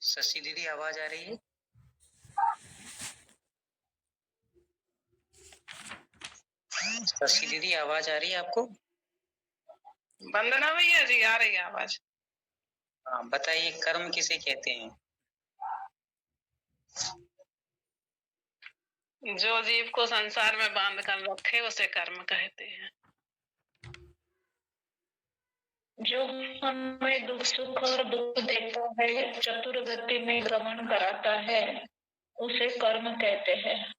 शशि दीदी आवाज आ रही है? शशि दीदी आवाज आ रही है आपको? वंदना भैया जी आ रही है आवाज। हाँ, बताइए कर्म किसे कहते हैं? जो जीव को संसार में बांध कर रखे उसे कर्म कहते हैं। जो हमें दुख सुख और दुख देता है, चतुर गति में गमन कराता है, उसे कर्म कहते हैं।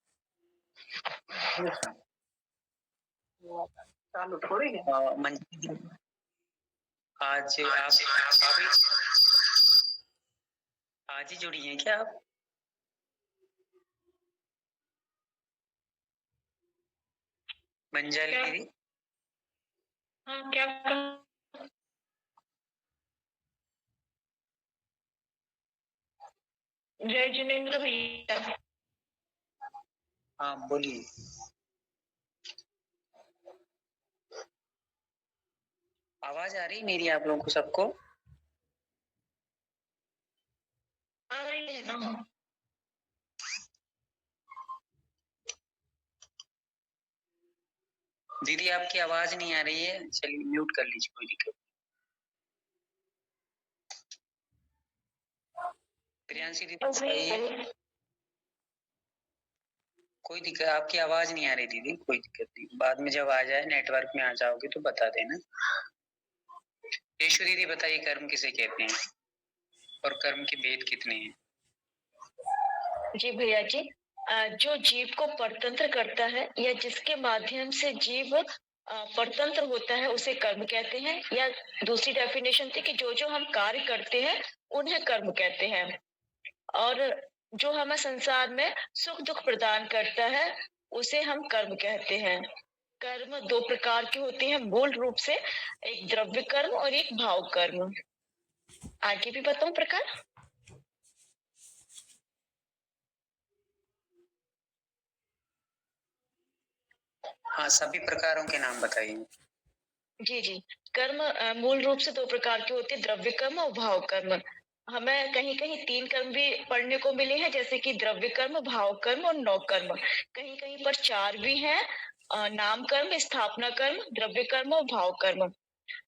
चालू थोड़ी है। मंजी दी, आज आप आज ही जुड़ी हैं क्या आप? मंजाली दीदी? हाँ, क्या जय जिनेन्द्र भैया। हाँ बोलिए। आवाज आ रही मेरी आप लोगों को सबको? आ रही है ना? दीदी आपकी आवाज नहीं आ रही है, चलिए म्यूट कर लीजिए, कोई दिक्कत नहीं। प्रियांशी दीदी बताइए। कोई दिक्कत, आपकी आवाज नहीं आ रही दीदी, कोई दिक्कत नहीं, बाद में जब आ जाए नेटवर्क में आ जाओगे तो बता देना। यशु दीदी बताइए कर्म किसे कहते हैं और कर्म के भेद कितने हैं? जी भैया जी, जो जीव को परतंत्र करता है या जिसके माध्यम से जीव परतंत्र होता है उसे कर्म कहते हैं। या दूसरी डेफिनेशन थी कि जो जो हम कार्य करते हैं उन्हें कर्म कहते हैं। और जो हमें संसार में सुख दुख प्रदान करता है उसे हम कर्म कहते हैं। कर्म दो प्रकार के होते हैं मूल रूप से, एक द्रव्य कर्म और एक भाव कर्म। आगे भी बताऊं प्रकार? हाँ, सभी प्रकारों के नाम बताइए। जी जी, कर्म मूल रूप से दो प्रकार के होते हैं, द्रव्य कर्म और भाव कर्म। हमें कहीं कहीं तीन कर्म भी पढ़ने को मिले हैं, जैसे कि द्रव्य कर्म, भाव कर्म और नौ कर्म। कहीं कहीं पर चार भी हैं, नाम कर्म, स्थापना कर्म, द्रव्य कर्म और भाव कर्म।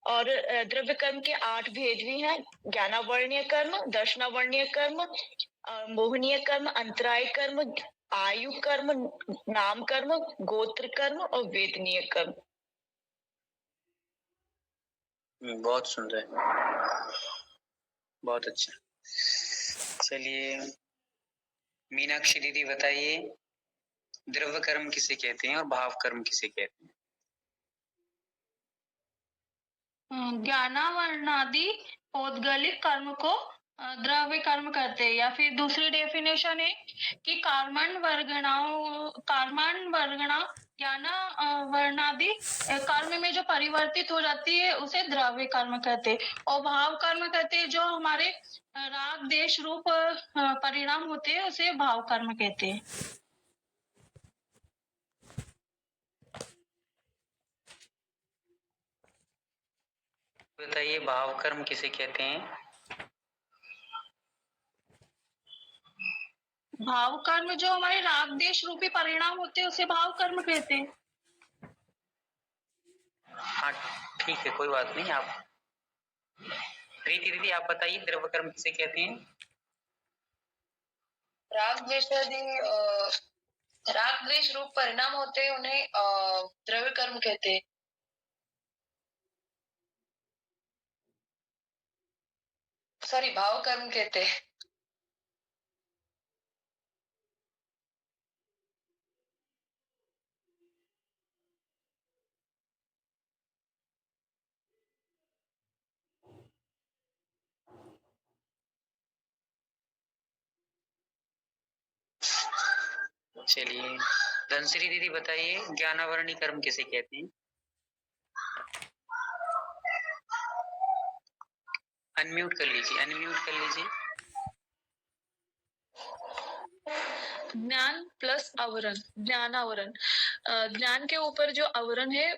और द्रव्य कर्म के 8 भेद भी हैं, ज्ञानावर्णीय कर्म, दर्शनावर्णीय कर्म, मोहनीय कर्म, अंतराय कर्म, आयु कर्म, नाम कर्म, गोत्र कर्म और वेदनीय कर्म। बहुत सुंदर, बहुत अच्छा। चलिए मीनाक्षी दीदी बताइए द्रव्य कर्म किसे कहते हैं और भाव कर्म किसे कहते हैं? ज्ञानावरणादि पौद्गलिक कर्म को द्रव्य कर्म कहते हैं। या फिर दूसरी डेफिनेशन है कि कार्मण वर्गणा ज्ञान वर्णादि कर्म में जो परिवर्तित हो जाती है उसे द्रव्य कर्म कहते हैं। और भाव कर्म कहते हैं जो हमारे राग देश रूप परिणाम होते हैं उसे भाव कर्म कहते हैं। बताइए भाव कर्म किसे कहते हैं? भाव कर्म जो हमारे राग देश रूपी परिणाम होते हैं उसे भाव कर्म कहते हैं। हाँ ठीक है, कोई बात नहीं। आप प्रीति दीदी आप बताइए द्रव्य कर्म किसे कहते हैं? राग द्वेष रूप परिणाम होते हैं उन्हें द्रव्य कर्म कहते हैं। सॉरी, भाव कर्म कहते हैं। चलिए धनश्री दीदी बताइए ज्ञानावरणी कर्म किसे कहते हैं? अनम्यूट कर लीजिए, अनम्यूट कर लीजिए। ज्ञान प्लस आवरण, ज्ञानावरण। ज्ञान के ऊपर जो आवरण है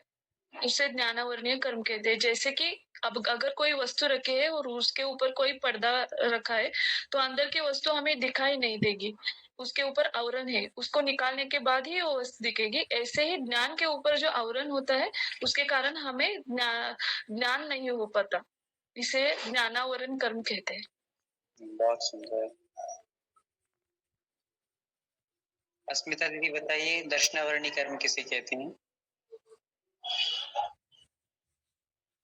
उसे ज्ञानावरणीय कर्म कहते हैं। जैसे कि अब अगर कोई वस्तु रखी है और उसके ऊपर कोई पर्दा रखा है, तो अंदर की वस्तु हमें दिखाई नहीं देगी। उसके ऊपर आवरण है, उसको निकालने के बाद ही वो वस्तु दिखेगी। ऐसे ही ज्ञान के ऊपर जो आवरण होता है, उसके कारण हमें ज्ञान नहीं हो पाता। इसे ज्ञानावरण कर्म कहते हैं। बहुत सुंदर। अस्मिता दीदी बताइए, दर्शनावरणी कर्म किसे कहते हैं?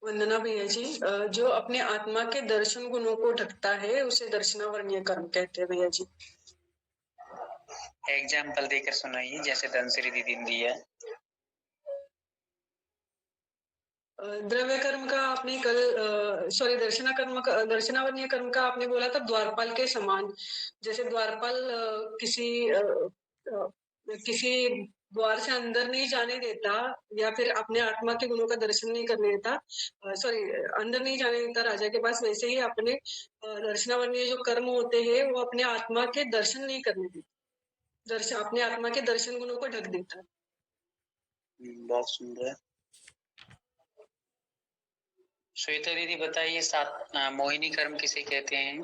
वंदना भैया जी, जो अपने आत्मा के दर्शन गुणों को ढकता है उसे दर्शनावरणीय कर्म कहते हैं भैया जी। एग्जाम्पल देकर सुनाइए, जैसे धनश्री दीदी ने दिया। द्रव्य कर्म का आपने कल दर्शनावरणीय कर्म का आपने बोला था द्वारपाल के समान। जैसे द्वारपाल किसी द्वार से अंदर नहीं जाने देता या फिर अपने आत्मा के गुणों का दर्शन नहीं करने देता, अंदर नहीं जाने देता राजा के पास, वैसे ही अपने दर्शनावरणीय जो कर्म होते हैं वो अपने आत्मा के दर्शन नहीं करने देते, अपने आत्मा के दर्शन गुणों को ढक देता है। बहुत सुंदर। श्वेता दीदी बताइए, मोहिनी कर्म किसे कहते हैं?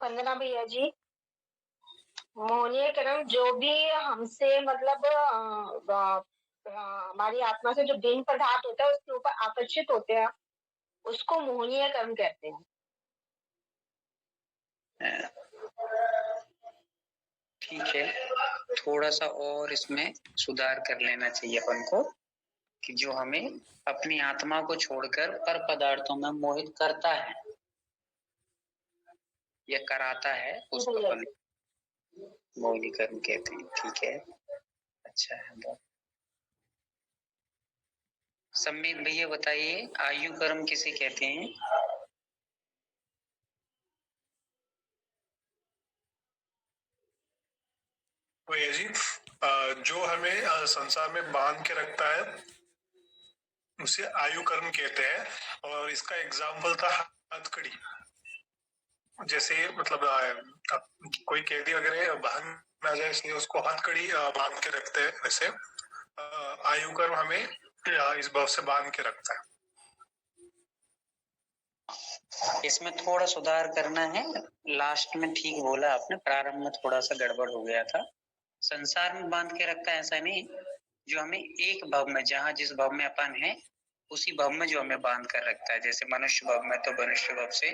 वंदना भैया जी, मोहनीय कर्म जो भी हमसे मतलब हमारी आत्मा से जो दिन पदार्थ होता है उसके ऊपर आकर्षित होते हैं, उसको मोहनीय कर्म कहते हैं। ठीक है, थोड़ा सा और इसमें सुधार कर लेना चाहिए अपन को, कि जो हमें अपनी आत्मा को छोड़कर पर पदार्थों में मोहित करता है या कराता है, उसको अपन मोहिनी कर्म कहते हैं। ठीक है, अच्छा है बहुत। सम्मित भैया बताइए, आयु कर्म किसे कहते हैं? भैया जी, जो हमें संसार में बांध के रखता है उसे आयु कर्म कहते हैं, और इसका एग्जाम्पल था हथकड़ी। जैसे मतलब कोई कैदी वगैरह बाहर ना जाए इसलिए उसको हथकड़ी बांध के रखते हैं, वैसे आयु कर्म हमें इस भाव से बांध के रखता है। इसमें थोड़ा सुधार करना है, लास्ट में ठीक बोला आपने, प्रारंभ में थोड़ा सा गड़बड़ हो गया था। संसार में बांध के रखता है ऐसा नहीं, जो हमें एक भव में, जहाँ जिस भव में अपन है उसी भव में जो हमें बांध कर रखता है। जैसे मनुष्य भव में, तो मनुष्य भव से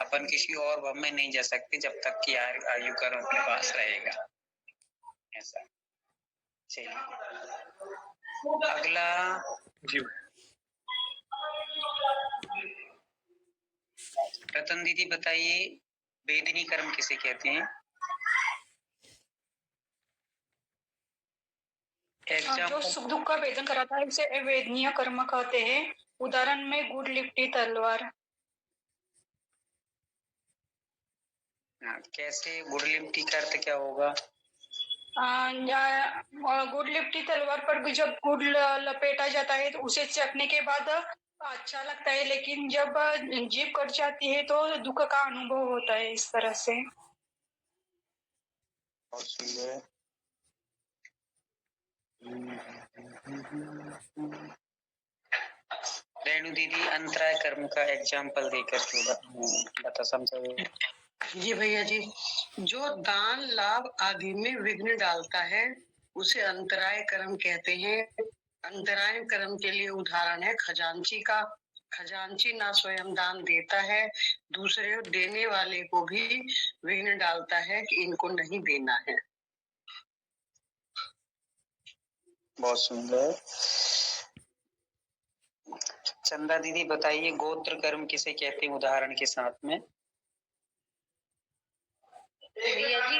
अपन किसी और भव में नहीं जा सकते जब तक कि आयु कर्म अपने पास रहेगा, ऐसा। चलिए अगला जी, रतन दीदी बताइए, वेदिनी कर्म किसे कहते हैं? जो सुख दुख का वेदन कराता है उसे अवेदनीय कर्म कहते हैं। उदाहरण में गुड़ लिपटी तलवार। कैसे? गुड़ लिपटी का अर्थ क्या होगा? गुड़ लिपटी तलवार पर भी जब गुड़ लपेटा जाता है तो उसे चखने के बाद अच्छा लगता है, लेकिन जब जीभ कट जाती है तो दुख का अनुभव होता है। इस तरह से। बहुत सुंदर। रेणु दीदी, अंतराय कर्म का एग्जाम्पल देकर बता समझाइए। जी भैया जी, जो दान लाभ आदि में विघ्न डालता है उसे अंतराय कर्म कहते हैं। अंतराय कर्म के लिए उदाहरण है खजांची का। खजांची ना स्वयं दान देता है, दूसरे देने वाले को भी विघ्न डालता है कि इनको नहीं देना है। बहुत सुंदर। चंदा दीदी बताइए, गोत्र कर्म किसे कहते हैं उदाहरण के साथ में? भैया जी,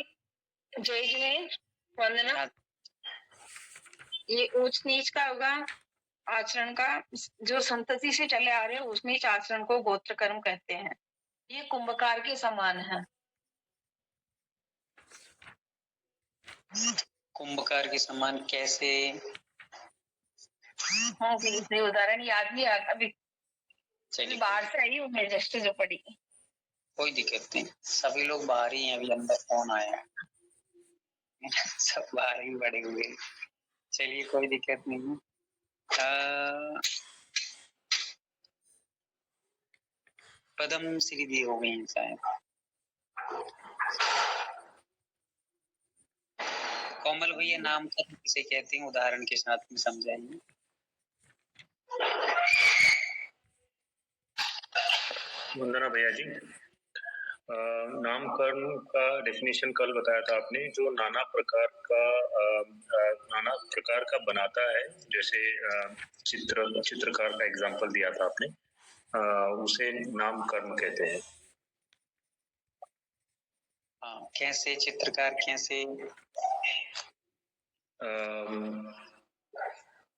जय जिनेन्द्र, वंदना। ये ऊंच नीच का होगा आचरण का, जो संतति से चले आ रहे हैं उस नीच आचरण को गोत्र कर्म कहते हैं। ये कुंभकार के समान है। कुंभकार के समान कैसे? हाँ, इसलिए उदाहरण याद नहीं आ अभी, बाहर से आई हूँ मैं जस्ट जो पड़ी। कोई दिक्कत नहीं, सभी लोग बाहर ही हैं, अभी अंदर कौन आया सब बाहर ही पड़े हुए। चलिए कोई दिक्कत नहीं है। पद्म श्री दी हो गई हैं शायद। कोमल भैया नाम कर्म किसे कहते हैं, उदाहरण के साथ में समझाइए। वंदना भैया जी, नामकरण का डेफिनेशन कल बताया था आपने, जो नाना प्रकार का बनाता है, जैसे चित्रकार का एग्जांपल दिया था आपने, उसे नामकरण कहते हैं। हाँ, कैसे चित्रकार, कैसे?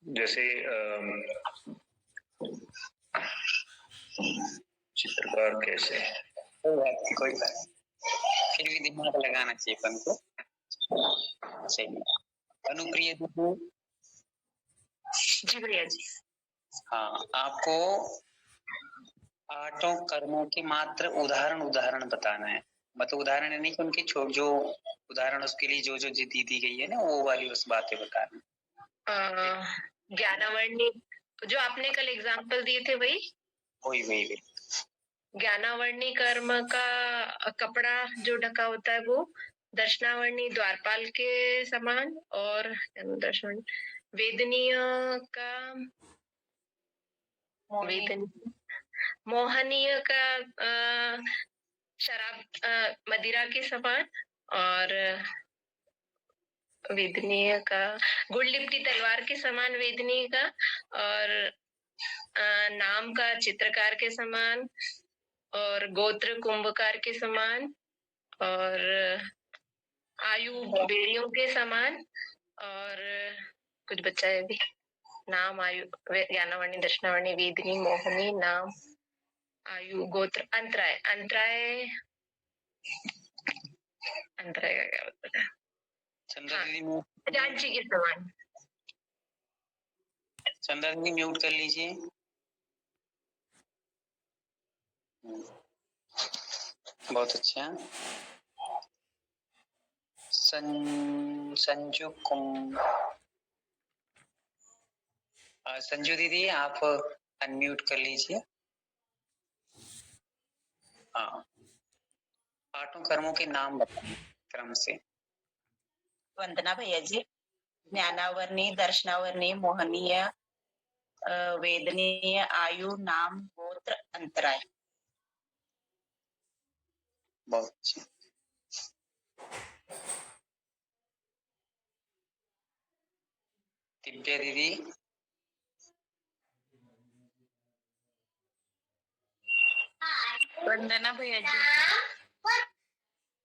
जैसे चित्रकार कैसे, कोई बात फिर भी दिमाग लगाना चाहिए अपन को। चलिए, अनुप्रिय दीदी। जी भैया जी। हाँ, आपको आठों कर्मों के मात्र उदाहरण बताना है। मतलब उदाहरण नहीं कि उनके जो उदाहरण उसके लिए जो दी गई है ना, वो वाली उस बातें बताना। ज्ञानावर्णी जो आपने कल एग्जाम्पल दिए थे वही ज्ञानावर्णी कर्म का कपड़ा जो ढका होता है वो दर्शनावर्णी द्वारपाल के समान, और दर्शन वेदनीय का मोहनीय का शराब मदिरा के समान, और वेदनीय का गुड़ लिपटी तलवार के समान वेदनीय का, और नाम का चित्रकार के समान, और गोत्र कुंभकार के समान, और आयु बेड़ियों के समान, और कुछ बच्चा है भी, नाम आयु ज्ञानावर्णी दर्शनावर्णी वेदनी मोहनी नाम आयु गोत्र अंतराय का क्या होता है? जानची के समान। चंदा दीदी म्यूट कर लीजिए। बहुत अच्छा। संजू दीदी आप अनम्यूट कर लीजिए। हाँ, आठों कर्मों के नाम बताइए क्रम से। वंदना भैया जी, ज्ञानावर्णी दर्शनावर्णी मोहनीय वेदनीय आयु नाम गोत्र अंतराय। बहुत अच्छी। दिव्या दीदी। वंदना भैया जी,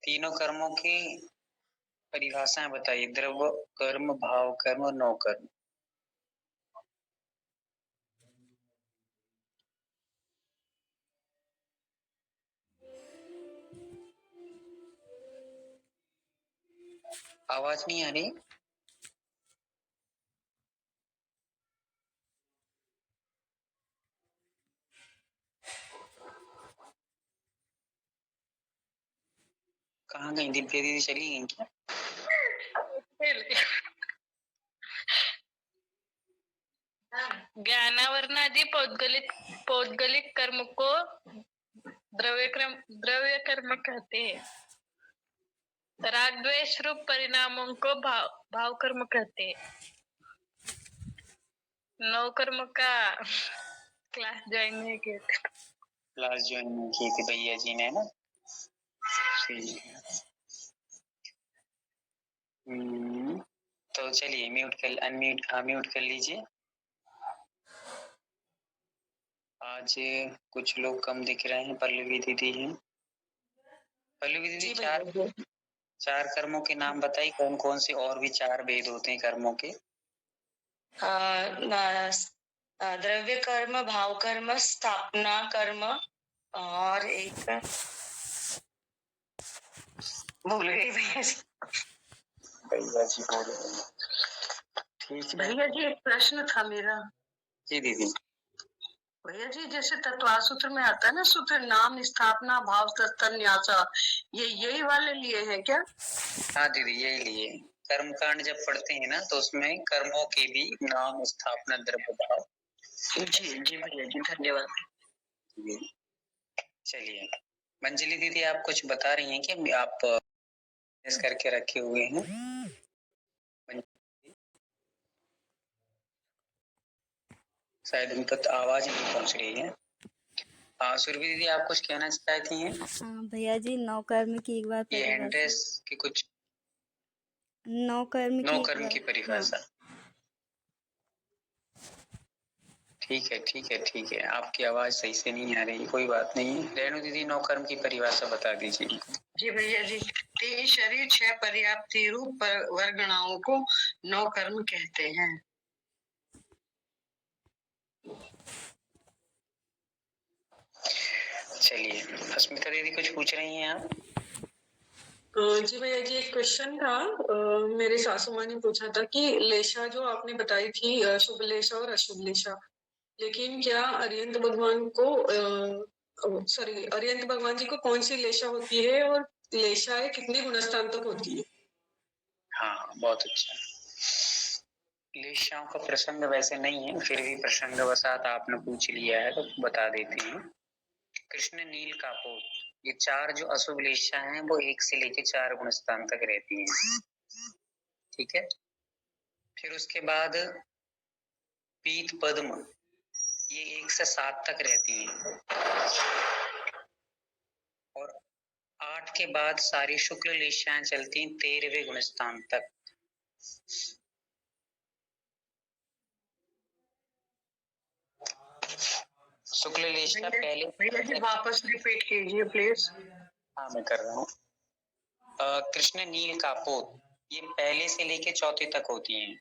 तीनों कर्मों की परिभाषाएं बताइए। द्रव्य कर्म, भाव कर्म और नौ कर्म। आवाज नहीं आ रही? कहाँ गई दिव्या दीदी, चली गई क्या? ज्ञानावरणादि पौद्गलिक कर्म को द्रव्य कर्म कहते हैं। राग द्वेष रूप परिणामों को भाव कर्म कहते हैं। नौ कर्म का क्लास ज्वाइन नहीं किया था। क्लास ज्वाइन नहीं की थी भैया जी ने ना। तो चलिए म्यूट कर लीजिए। आज कुछ लोग कम दिख रहे हैं। पल्लवी दीदी हैं। पल्लवी दीदी, चार कर्मों के नाम बताइए, कौन कौन से और भी चार भेद होते हैं कर्मों के? द्रव्य कर्म, भाव कर्म, स्थापना कर्म, और एक भूल गई भैया जी। ठीक है भैया जी, एक प्रश्न था मेरा। जी दीदी। भैया जी, जैसे तत्वार सूत्र में आता है ना, सूत्र नाम स्थापना भाव तत्व न्यासा, ये यही वाले लिए हैं क्या? हाँ दीदी, यही लिए। कर्मकांड जब पढ़ते हैं ना तो उसमें कर्मों के भी नाम, स्थापना, द्रव्य, भाव। जी जी भैया जी, धन्यवाद। चलिए मंजली दीदी, आप कुछ बता रही हैं कि आप इस करके रखे हुए हैं? शायद उन तक आवाज नहीं पहुंच रही है। सुरभि दीदी, आप कुछ कहना चाहती हैं? हाँ भैया जी, नौ कर्म की एक बार ये हैंड्रेस की कुछ नौ कर्म की परिभाषा। ठीक है, आपकी आवाज सही से नहीं आ रही, कोई बात नहीं। रेणु दीदी, नौ कर्म की परिभाषा बता दीजिए। जी भैया जी, 3 शरीर 6 पर्याप्ति रूप वर्गणाओं को 9 कर्म कहते हैं। चलिए अस्मिता दीदी, कुछ पूछ रही हैं आप? जी भैया जी, एक क्वेश्चन था। मेरे सासू माँ ने पूछा था कि लेशा जो आपने बताई थी, शुभ लेशा और अशुभ लेशा, लेकिन क्या अरिहंत भगवान जी को कौन सी लेशा होती है और लेशाएं कितने गुणस्थान तक होती है? हाँ, बहुत अच्छा। लेशाओं का प्रसंग वैसे नहीं है, फिर भी प्रसंगवशात आपने पूछ लिया है तो बता देते हैं। कृष्ण नील कापोत, ये 4 जो अशुभ लेशा हैं वो 1 से लेके 4 गुणस्थान तक रहती हैं। ठीक है। फिर उसके बाद पीत पद्म, ये 1 से 7 तक रहती हैं। और 8 के बाद सारी शुक्ल लेशाएं चलती हैं 13वें गुणस्थान तक। शुक्ल लेशा पहले, भैया जी वापस रिपीट कीजिए प्लीज। हाँ मैं कर रहा हूँ। कृष्ण नील कापोत, ये पहले से लेके चौथे तक होती हैं।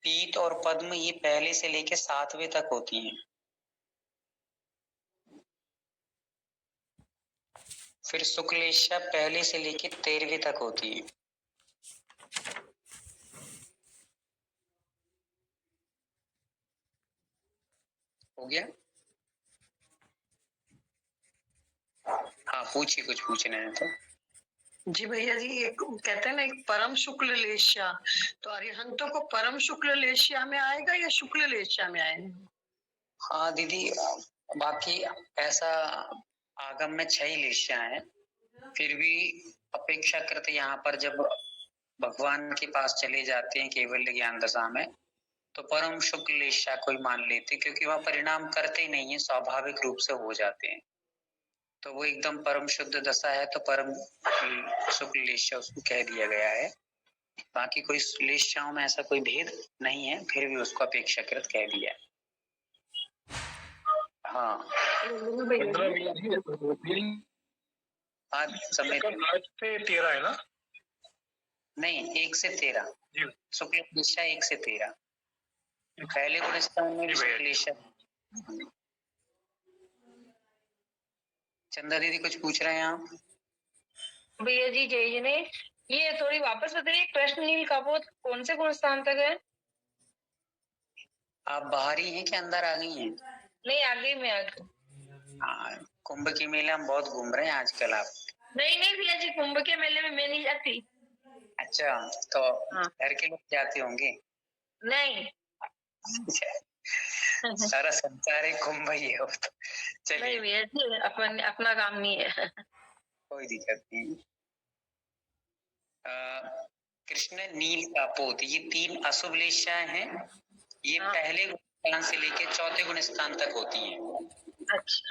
पीत और पद्म, ये पहले से लेके 7वें तक होती हैं। फिर शुक्लेशा पहले से लेके 13वें तक होती है। हो गया? हाँ पूछिए, कुछ पूछना है तो। जी भैया जी, एक कहते हैं ना, एक परम शुक्ल लेश्या, तो अरिहंतों को परम शुक्ल लेश्या में आएगा या शुक्ल लेश्या में आएगा? हाँ दीदी, बाकी ऐसा आगम में 6 लेशिया हैं, फिर भी अपेक्षाकृत यहाँ पर जब भगवान के पास चले जाते हैं केवल ज्ञान दशा में, तो परम शुक्ल लेशा को ही मान लेते, क्योंकि वह परिणाम करते ही नहीं है, स्वाभाविक रूप से हो जाते हैं। तो वो एकदम परम शुद्ध दशा है, तो परम शुक्ल लेशा उसको कह दिया गया है। बाकी कोई लेशाओं में ऐसा कोई भेद नहीं है, फिर भी उसको अपेक्षाकृत कह दिया है। हाँ आज समय 8 से 13 है ना? नहीं, 1 से 13 शुक्ल लेशा 1 से 13 पहले गुणस्थान में भी शुक्ल लेशा। चंदा दीदी, कुछ पूछ रहे हैं आप? भैया जी जय जी ने, ये थोड़ी वापस बताइए, कृष्ण नील कापोत कौन से गुणस्थान तक है? आप बाहरी हैं कि अंदर आ गई हैं? नहीं, आगे में आगे। हाँ, कुंभ के मेले में बहुत घूम रहे हैं आजकल आप। नहीं भैया जी, कुंभ के मेले में मैं नहीं जाती। अच्छा, तो घर के लोग जाते होंगे? नहीं। सारा संसार ही कुंभ ही है। चलिए, नहीं भैया जी, अपना काम नहीं है। कोई दिक्कत नहीं। कृष्ण नील कापोत, ये 3 अशुभ लेशाएं हैं, ये पहले गुणस्थान से लेके चौथे गुणस्थान तक होती हैं। अच्छा,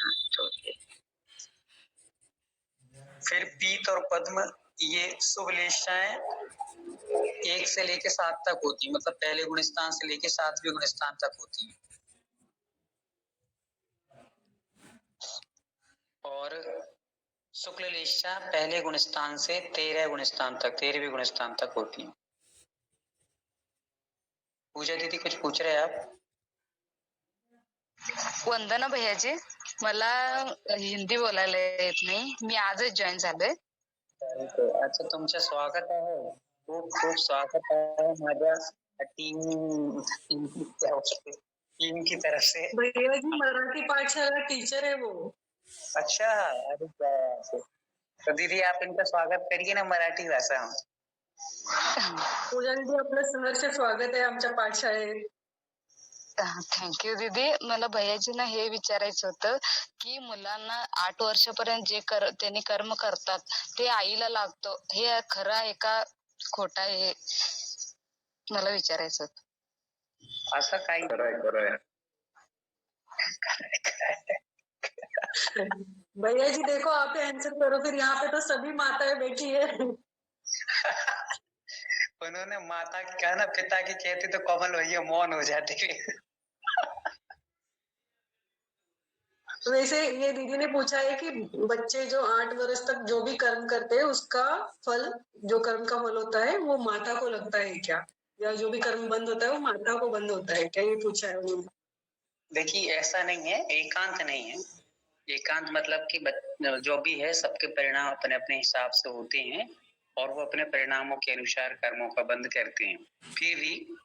फिर पीत और पद्म, ये शुभ लेशाएं 1 से लेके 7 तक होती है, मतलब पहले गुणस्थान से लेके 7वें गुणस्थान तक होती है। और शुक्ल लेशा पहले गुणस्थान से 13वें गुणस्थान तक होती है। पूजा दीदी, कुछ पूछ रहे हैं आप? वंदना भैयाजी, मला हिंदी बोलायला येत नाही, मी आजच जॉईन झाले। अच्छा, तुमचं स्वागत आहे, खूप खूप स्वागत आहे माझ्या टीम की तरफ से। भैया जी मराठी पाठशाला टीचर है वो। अच्छा, अरे क्या तो दीदी आप इनका स्वागत करिए ना मराठी भाषा में. पूजा दीदी आपलं सहर्ष स्वागत आहे आमच्या पाठशाळेत. थँक्यू दीदी. मला भैयाजींना हे विचारायचं होतं की मुलांना 8 वर्षापर्यंत जे त्यांनी कर्म करतात ते आईला लागतो, हे खरं आहे का खोटं आहे, हे मला विचारायचं होतं. असं काही खरं भैया जी देखो आप आंसर करो, फिर यहाँ पे तो सभी माताएं बैठी है. उन्होंने माता की कहा ना, पिता की कहती तो कमल भैया मौन हो जाती है. वैसे ये दीदी ने पूछा है कि बच्चे जो 8 वर्ष तक जो भी कर्म करते हैं उसका फल, जो कर्म का फल होता है वो माता को लगता है क्या, या जो भी कर्म बंद होता है वो माता को बंद होता है क्या, ये पूछा है उन्होंने. देखिए ऐसा नहीं है, एकांत नहीं है. एकांत मतलब कि जो भी है सबके परिणाम अपने अपने हिसाब से होते हैं और वो अपने परिणामों के अनुसार कर्मों का बंद करते हैं. फिर भी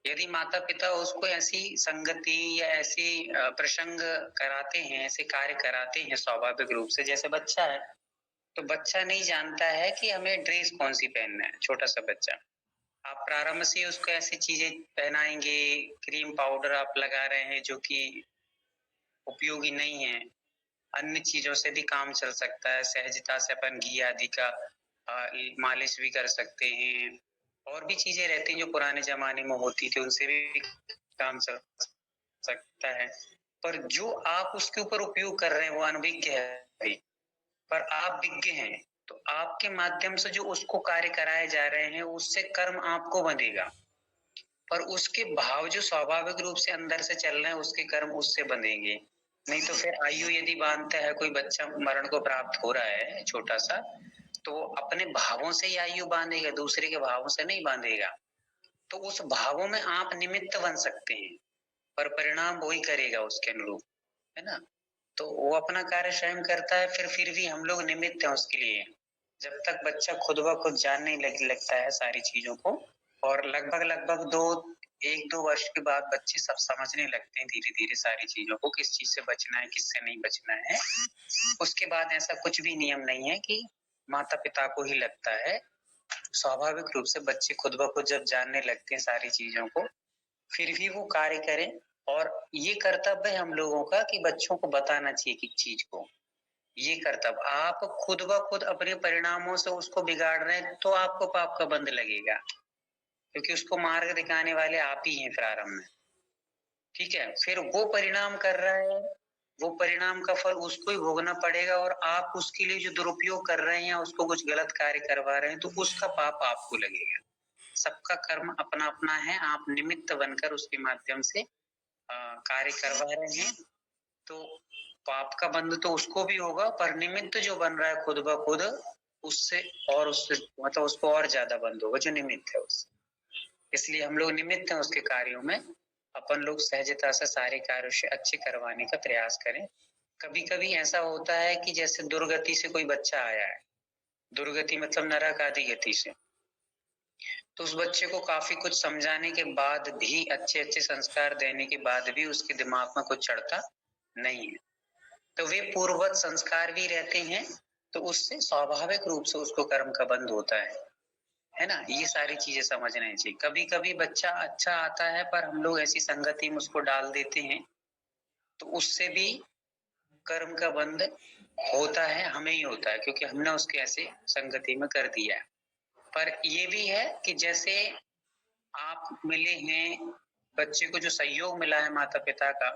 यदि माता पिता उसको ऐसी संगति या ऐसी प्रसंग कराते हैं, ऐसे कार्य कराते हैं स्वाभाविक रूप से, जैसे बच्चा है तो बच्चा नहीं जानता है कि हमें ड्रेस कौन सी पहनना है. छोटा सा बच्चा, आप प्रारंभ से उसको ऐसी चीजें पहनाएंगे, क्रीम पाउडर आप लगा रहे हैं जो कि उपयोगी नहीं है, अन्य चीजों से भी काम चल सकता है. सहजता से अपन घी आदि का मालिश भी कर सकते हैं, और भी चीजें रहती हैं जो पुराने जमाने में होती थी, उनसे भी काम चल सकता है. पर जो आप उसके ऊपर उपयोग कर रहे हैं वो अनभिज्ञ है. पर आप विज्ञ हैं तो आपके माध्यम से जो उसको कार्य कराए जा रहे हैं उससे कर्म आपको बंधेगा, पर उसके भाव जो स्वाभाविक रूप से अंदर से चल रहे हैं उसके कर्म उससे बंधेंगे. नहीं तो फिर आयु यदि बांधता है, कोई बच्चा मरण को प्राप्त हो रहा है छोटा सा, तो अपने भावों से ही आयु बांधेगा, दूसरे के भावों से नहीं बांधेगा. तो उस भावों में आप निमित्त बन सकते हैं, पर परिणाम वही करेगा उसके अनुरूप, है ना. तो वो अपना कार्य स्वयं करता है, फिर भी हम लोग निमित्त हैं उसके लिए. जब तक बच्चा खुद ब खुद जानने लगता है सारी चीजों को, और लगभग 1-2 वर्ष के बाद बच्चे सब समझने लगते हैं धीरे धीरे सारी चीजों को, किस चीज से बचना है, किससे नहीं बचना है. उसके बाद ऐसा कुछ भी नियम नहीं है कि माता पिता को ही लगता है. स्वाभाविक रूप से बच्चे खुद ब खुद जब जानने लगते हैं सारी चीजों को, फिर भी वो कार्य करें. और ये कर्तव्य है हम लोगों का कि बच्चों को बताना चाहिए कि चीज को, ये कर्तव्य. आप खुद ब खुद अपने परिणामों से उसको बिगाड़ रहे हैं तो आपको पाप का बंध लगेगा, क्योंकि उसको मार्ग दिखाने वाले आप ही हैं प्रारंभ में. ठीक है, फिर वो परिणाम कर रहा है, वो परिणाम का फल उसको ही भोगना पड़ेगा, और आप उसके लिए जो दुरुपयोग कर रहे हैं या उसको कुछ गलत कार्य करवा रहे हैं तो उसका पाप आपको लगेगा. सबका कर्म अपना अपना है, आप निमित्त बनकर उसके माध्यम से कार्य करवा रहे हैं. तो पाप का बंध तो उसको भी होगा, पर निमित्त जो बन रहा है खुद ब खुद, उससे मतलब उसको और ज्यादा बंध होगा जो निमित्त है उससे. इसलिए हम लोग निमित्त हैं उसके कार्यों में. अपन लोग सहजता से सारे कार्यों से अच्छे करवाने का प्रयास करें. कभी कभी ऐसा होता है कि जैसे दुर्गति से कोई बच्चा आया है, दुर्गति मतलब नरक आदि गति से, तो उस बच्चे को काफी कुछ समझाने के बाद भी, अच्छे अच्छे संस्कार देने के बाद भी उसके दिमाग में कुछ चढ़ता नहीं है. तो वे पूर्ववत संस्कार भी रहते हैं, तो उससे स्वाभाविक रूप से उसको कर्म का बंध होता है ना. ये सारी चीजें समझना चाहिए. कभी कभी बच्चा अच्छा आता है पर हम लोग ऐसी संगति में उसको डाल देते हैं तो उससे भी कर्म का बंध होता है, हमें ही होता है, क्योंकि हमने उसके ऐसे संगति में कर दिया है. पर ये भी है कि जैसे आप मिले हैं, बच्चे को जो सहयोग मिला है माता पिता का,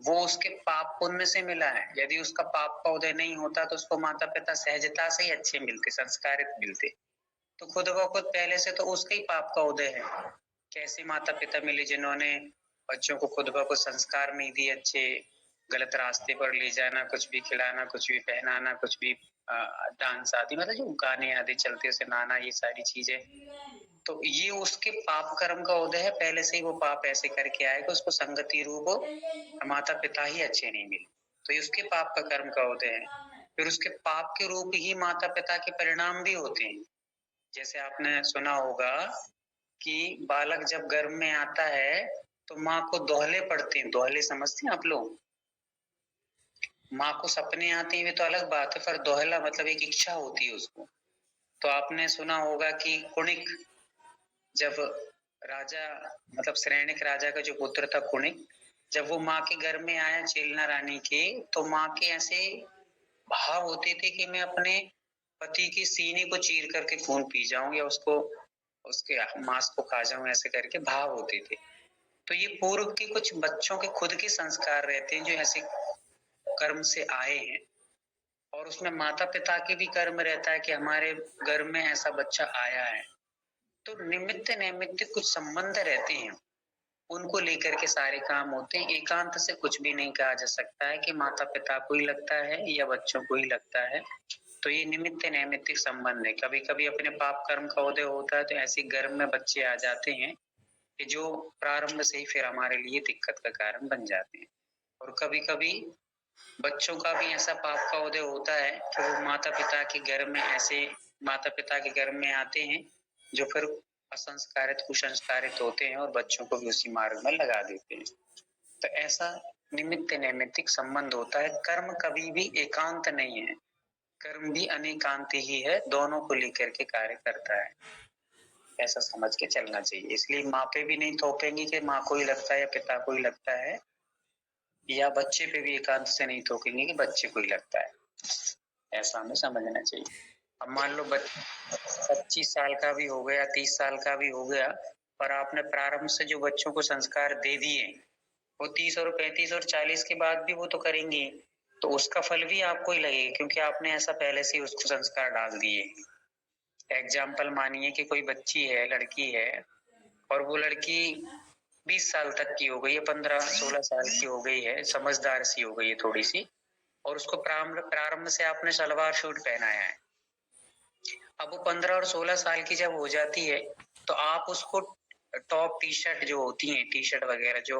वो उसके पाप पुण्य से मिला है. यदि उसका पाप का उदय नहीं होता तो उसको माता पिता सहजता से ही अच्छे मिलते, संस्कारित मिलते. तो खुद ब खुद पहले से तो उसका ही पाप का उदय है. कैसे माता पिता मिले जिन्होंने बच्चों को खुद ब खुद संस्कार नहीं दिए अच्छे, गलत रास्ते पर ले जाना, कुछ भी खिलाना, कुछ भी पहनाना, कुछ भी डांस आदि, मतलब जो गाने आदि चलते उसे नाना, ये सारी चीजें, तो ये उसके पाप कर्म का उदय है. पहले से ही वो पाप ऐसे करके आएगा, उसको संगति रूप माता पिता ही अच्छे नहीं मिले, तो ये उसके पाप का कर्म का उदय है. फिर उसके पाप के रूप ही माता पिता के परिणाम भी होते हैं. जैसे आपने सुना होगा कि बालक जब गर्भ में आता है तो माँ को दोहले पड़ते हैं. दोहले समझते हैं आप लोग? माँ को सपने आते हैं तो अलग बात है, पर दोहला मतलब एक इच्छा होती है उसको। तो आपने सुना होगा कि कुणिक, जब राजा मतलब श्रेणिक राजा का जो पुत्र था कुणिक, जब वो माँ के घर में आया चेलना रानी के, तो माँ के ऐसे भाव होते थे कि मैं अपने पति के सीने को चीर करके खून पी जाऊं या उसको उसके मांस को खा जाऊं, ऐसे करके भाव होते थे। तो ये पूर्व के कुछ बच्चों के खुद के संस्कार रहते हैं जो ऐसे कर्म से आए हैं, और उसमें माता पिता के भी कर्म रहता है कि हमारे घर में ऐसा बच्चा आया है। तो निमित्त नैमित्त कुछ संबंध रहते हैं, उनको लेकर के सारे काम होते हैं। एकांत से कुछ भी नहीं कहा जा सकता है कि माता पिता को ही लगता है या बच्चों को ही लगता है। तो ये निमित्त नैमित्तिक संबंध है। कभी कभी अपने पाप कर्म का उदय होता है तो ऐसे गर्भ में बच्चे आ जाते हैं कि जो प्रारंभ से ही फिर हमारे लिए दिक्कत का कारण बन जाते हैं। और कभी कभी बच्चों का भी ऐसा पाप का उदय होता है कि वो माता पिता के घर में ऐसे माता पिता के घर में आते हैं जो फिर असंस्कारित कुसंस्कारित होते हैं और बच्चों को भी उसी मार्ग में लगा देते हैं। तो ऐसा निमित्त नैमित्तिक संबंध होता है। कर्म कभी भी एकांत नहीं है, कर्म भी अनेकांत ही है, दोनों को लेकर के कार्य करता है, ऐसा समझ के चलना चाहिए। इसलिए माँ पे भी नहीं थोपेंगे कि माँ को ही लगता है या पिता को ही लगता है, या बच्चे पे भी एकांत से नहीं थोपेंगे कि बच्चे को ही लगता है, ऐसा हमें समझना चाहिए। अब मान लो 25 साल का भी हो गया, 30 साल का भी हो गया, पर आपने प्रारंभ से जो बच्चों को संस्कार दे दिए, वो 30 और 35 और 40 के बाद भी वो तो करेंगे, तो उसका फल भी आपको ही लगेगा, क्योंकि आपने ऐसा पहले से उसको संस्कार डाल दिए। एग्जाम्पल मानिए कि कोई बच्ची है, लड़की है, और वो लड़की 20 साल तक की हो गई है, 15-16 साल की हो गई है, समझदार सी हो गई है थोड़ी सी, और उसको प्रारंभ से आपने सलवार सूट पहनाया है। अब वो 15 और 16 साल की जब हो जाती है तो आप उसको टॉप टी शर्ट जो होती है, टी शर्ट वगैरह, जो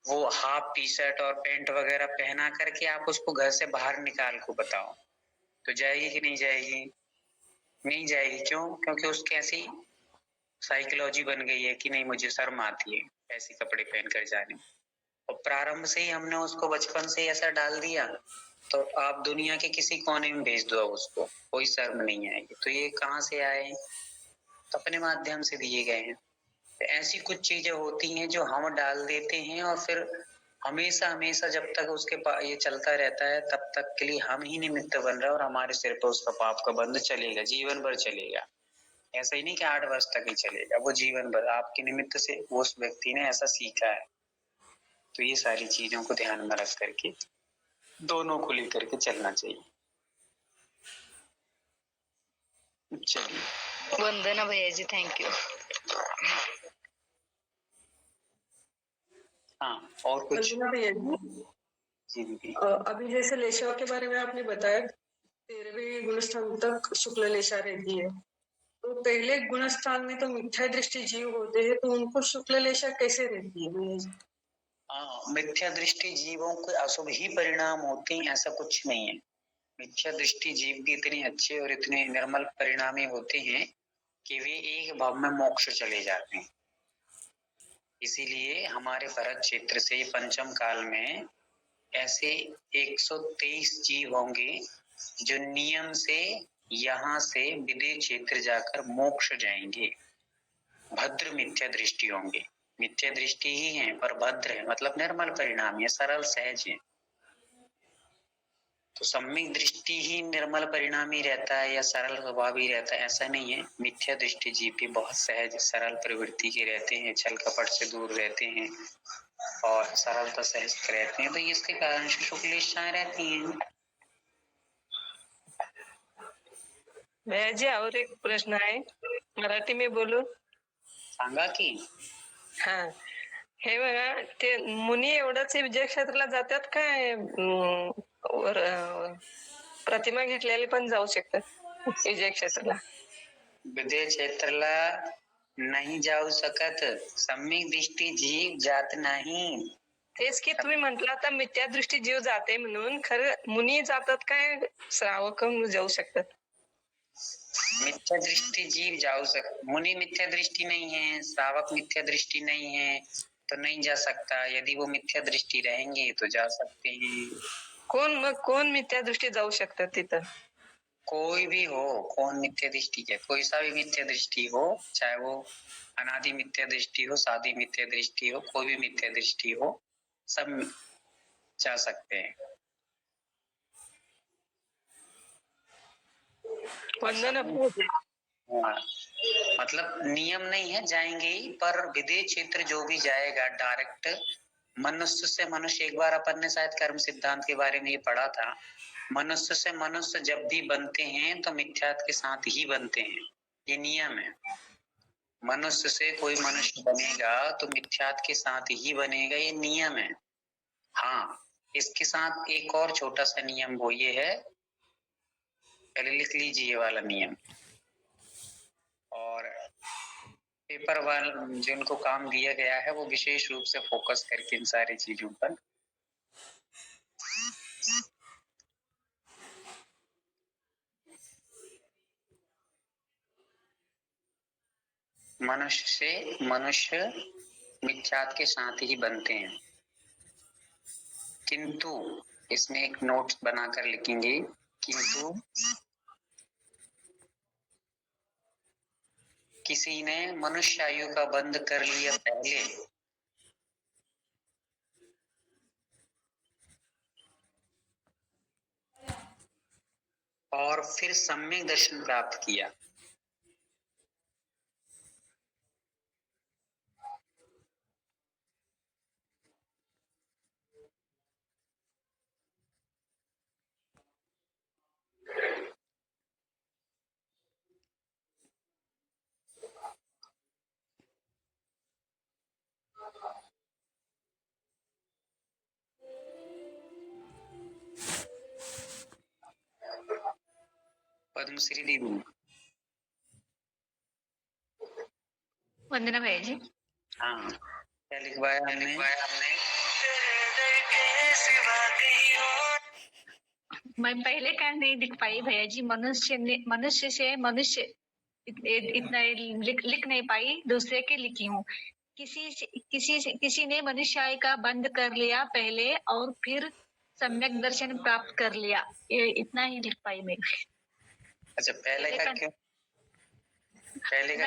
वो हाफ टी शर्ट और पैंट वगैरह पहना करके आप उसको घर से बाहर निकाल को बताओ, तो जाएगी कि नहीं जाएगी? नहीं जाएगी। क्यों? क्योंकि उसकी ऐसी साइकोलॉजी बन गई है कि नहीं, मुझे शर्म आती है ऐसे कपड़े पहन कर जाने। और प्रारंभ से ही हमने उसको बचपन से ही ऐसा डाल दिया, तो आप दुनिया के किसी कोने में भेज दो उसको, कोई शर्म नहीं आएगी। तो ये कहाँ से आए? तो अपने माध्यम से दिए गए हैं। तो ऐसी कुछ चीजें होती हैं जो हम डाल देते हैं, और फिर हमेशा हमेशा जब तक उसके ये चलता रहता है तब तक के लिए हम ही निमित्त बन रहे हैं, और हमारे सिर पर उसका पाप का बंध चलेगा, जीवन भर चलेगा। ऐसा ही नहीं कि 8 वर्ष तक ही चलेगा, वो जीवन भर आपके निमित्त से उस व्यक्ति ने ऐसा सीखा है। तो ये सारी चीजों को ध्यान में रख करके दोनों को लेकर के चलना चाहिए। चलिए, वंदना भैया जी, थैंक यू। हाँ, और कुछ? भैया जी दीदी। अभी जैसे लेशा के बारे में आपने बताया, 13वें गुणस्थान तक शुक्ल लेशा रहती है, तो पहले गुणस्थान में तो मिथ्या दृष्टि जीव होते हैं, तो उनको शुक्ल लेशा कैसे रहती है भैया जी? मिथ्या दृष्टि जीवों के अशुभ ही परिणाम होते हैं, ऐसा कुछ नहीं है। मिथ्या दृष्टि जीव भी इतने अच्छे और इतने निर्मल परिणामी होते हैं कि वे एक भाव में मोक्ष चले जाते हैं। इसीलिए हमारे भरत क्षेत्र से पंचम काल में ऐसे 123 जीव होंगे जो नियम से यहाँ से विदेह क्षेत्र जाकर मोक्ष जाएंगे। भद्र मिथ्या दृष्टि होंगे, मिथ्या दृष्टि ही है पर भद्र है, मतलब निर्मल परिणाम है, सरल सहज है। तो सम्यक दृष्टि ही निर्मल परिणामी रहता है या सरल स्वभावी रहता है, ऐसा नहीं है। मिथ्या दृष्टि जीव भी बहुत सहज सरल प्रवृत्ति के रहते हैं, छल कपट से दूर रहते हैं और सरलता सहज रहते हैं, तो इसके कारण शुक्ल इच्छाएं रहती हैं। भैया जी, और एक प्रश्न है, मराठी में बोलू? सांगा की? हा, हे बघा, ते मुनी एवढंच विजय क्षेत्राला जातात काय प्रतिमा घेतलेली पण जाऊ शकतात विजय क्षेत्राला? विजय क्षेत्राला नाही जाऊ शकत, सम्यक दृष्टी जीव जात नाही। तेच की तुम्ही म्हटलं आता मिथ्या दृष्टी जीव जाते म्हणून, खरं मुनी जातात काय श्रावक जाऊ शकतात? मिथ्या दृष्टि जीव जाऊ सकता, मुनि मिथ्या दृष्टि नहीं है, श्रावक मिथ्या दृष्टि नहीं है, तो नहीं जा सकता। यदि वो मिथ्या दृष्टि रहेंगे तो जा सकते हैं। कोण मिथ्या दृष्टी जाऊ शकतात तिथं? कोई भी हो, कौन मिथ्या दृष्टि है, कोई सा भी मिथ्या दृष्टि हो, चाहे वो अनादि मिथ्या दृष्टि हो, सादी मिथ्या दृष्टि हो, कोई भी मिथ्या दृष्टि हो, सब जा सकते हैं। हाँ, मतलब नियम नहीं है, जाएंगे ही, पर विदेह क्षेत्र जो भी जाएगा डायरेक्ट मनुष्य से मनुष्य, एक बार अपन ने शायद कर्म सिद्धांत के बारे में ये पढ़ा था, मनुष्य से मनुष्य जब भी बनते हैं तो मिथ्यात्व के साथ ही बनते हैं, ये नियम है। मनुष्य से कोई मनुष्य बनेगा तो मिथ्यात्व के साथ ही बनेगा, ये नियम है। हाँ, इसके साथ एक और छोटा सा नियम वो ये है, पहले लिख लीजिए ये वाला नियम, और पेपर वाले जिनको काम दिया गया है वो विशेष रूप से फोकस करके इन सारी चीजों पर। मनुष्य से मनुष्य मिथ्यात्व के साथ ही बनते हैं, किंतु इसमें एक नोट बनाकर लिखेंगे, किंतु किसी ने मनुष्य आयु का बंध कर लिया पहले, और फिर सम्यक दर्शन प्राप्त किया, पद्मश्री दीदी। वंदना भैया जी। हाँ, क्या लिखवाया हमने? मैं पहले का नहीं लिख पाई भैया जी, मनुष्य से मनुष्य इतना लिख नहीं पाई, दूसरे के लिखी हूँ। किसी ने मनुष्य आय का बंद कर लिया पहले और फिर सम्यक दर्शन प्राप्त कर लिया, ये इतना ही लिख पाई मैं। अच्छा, पहले का क्यों? पहले का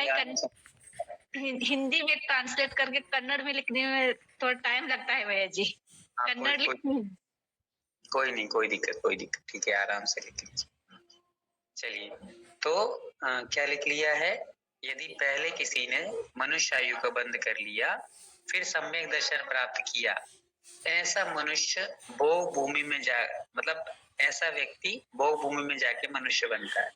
हिंदी में ट्रांसलेट करके कन्नड़ में लिखने में थोड़ा टाइम लगता है भैया जी। कन्नड़ कोई नहीं, कोई दिक्कत, ठीक है, आराम से लिख लीजिए। चलिए, तो क्या लिख लिया है? यदि पहले किसी ने मनुष्य आयु का बंद कर लिया फिर सम्यक दर्शन प्राप्त किया, ऐसा मनुष्य भोग भूमि में मतलब ऐसा व्यक्ति भोग भूमि में जाके मनुष्य बनता है।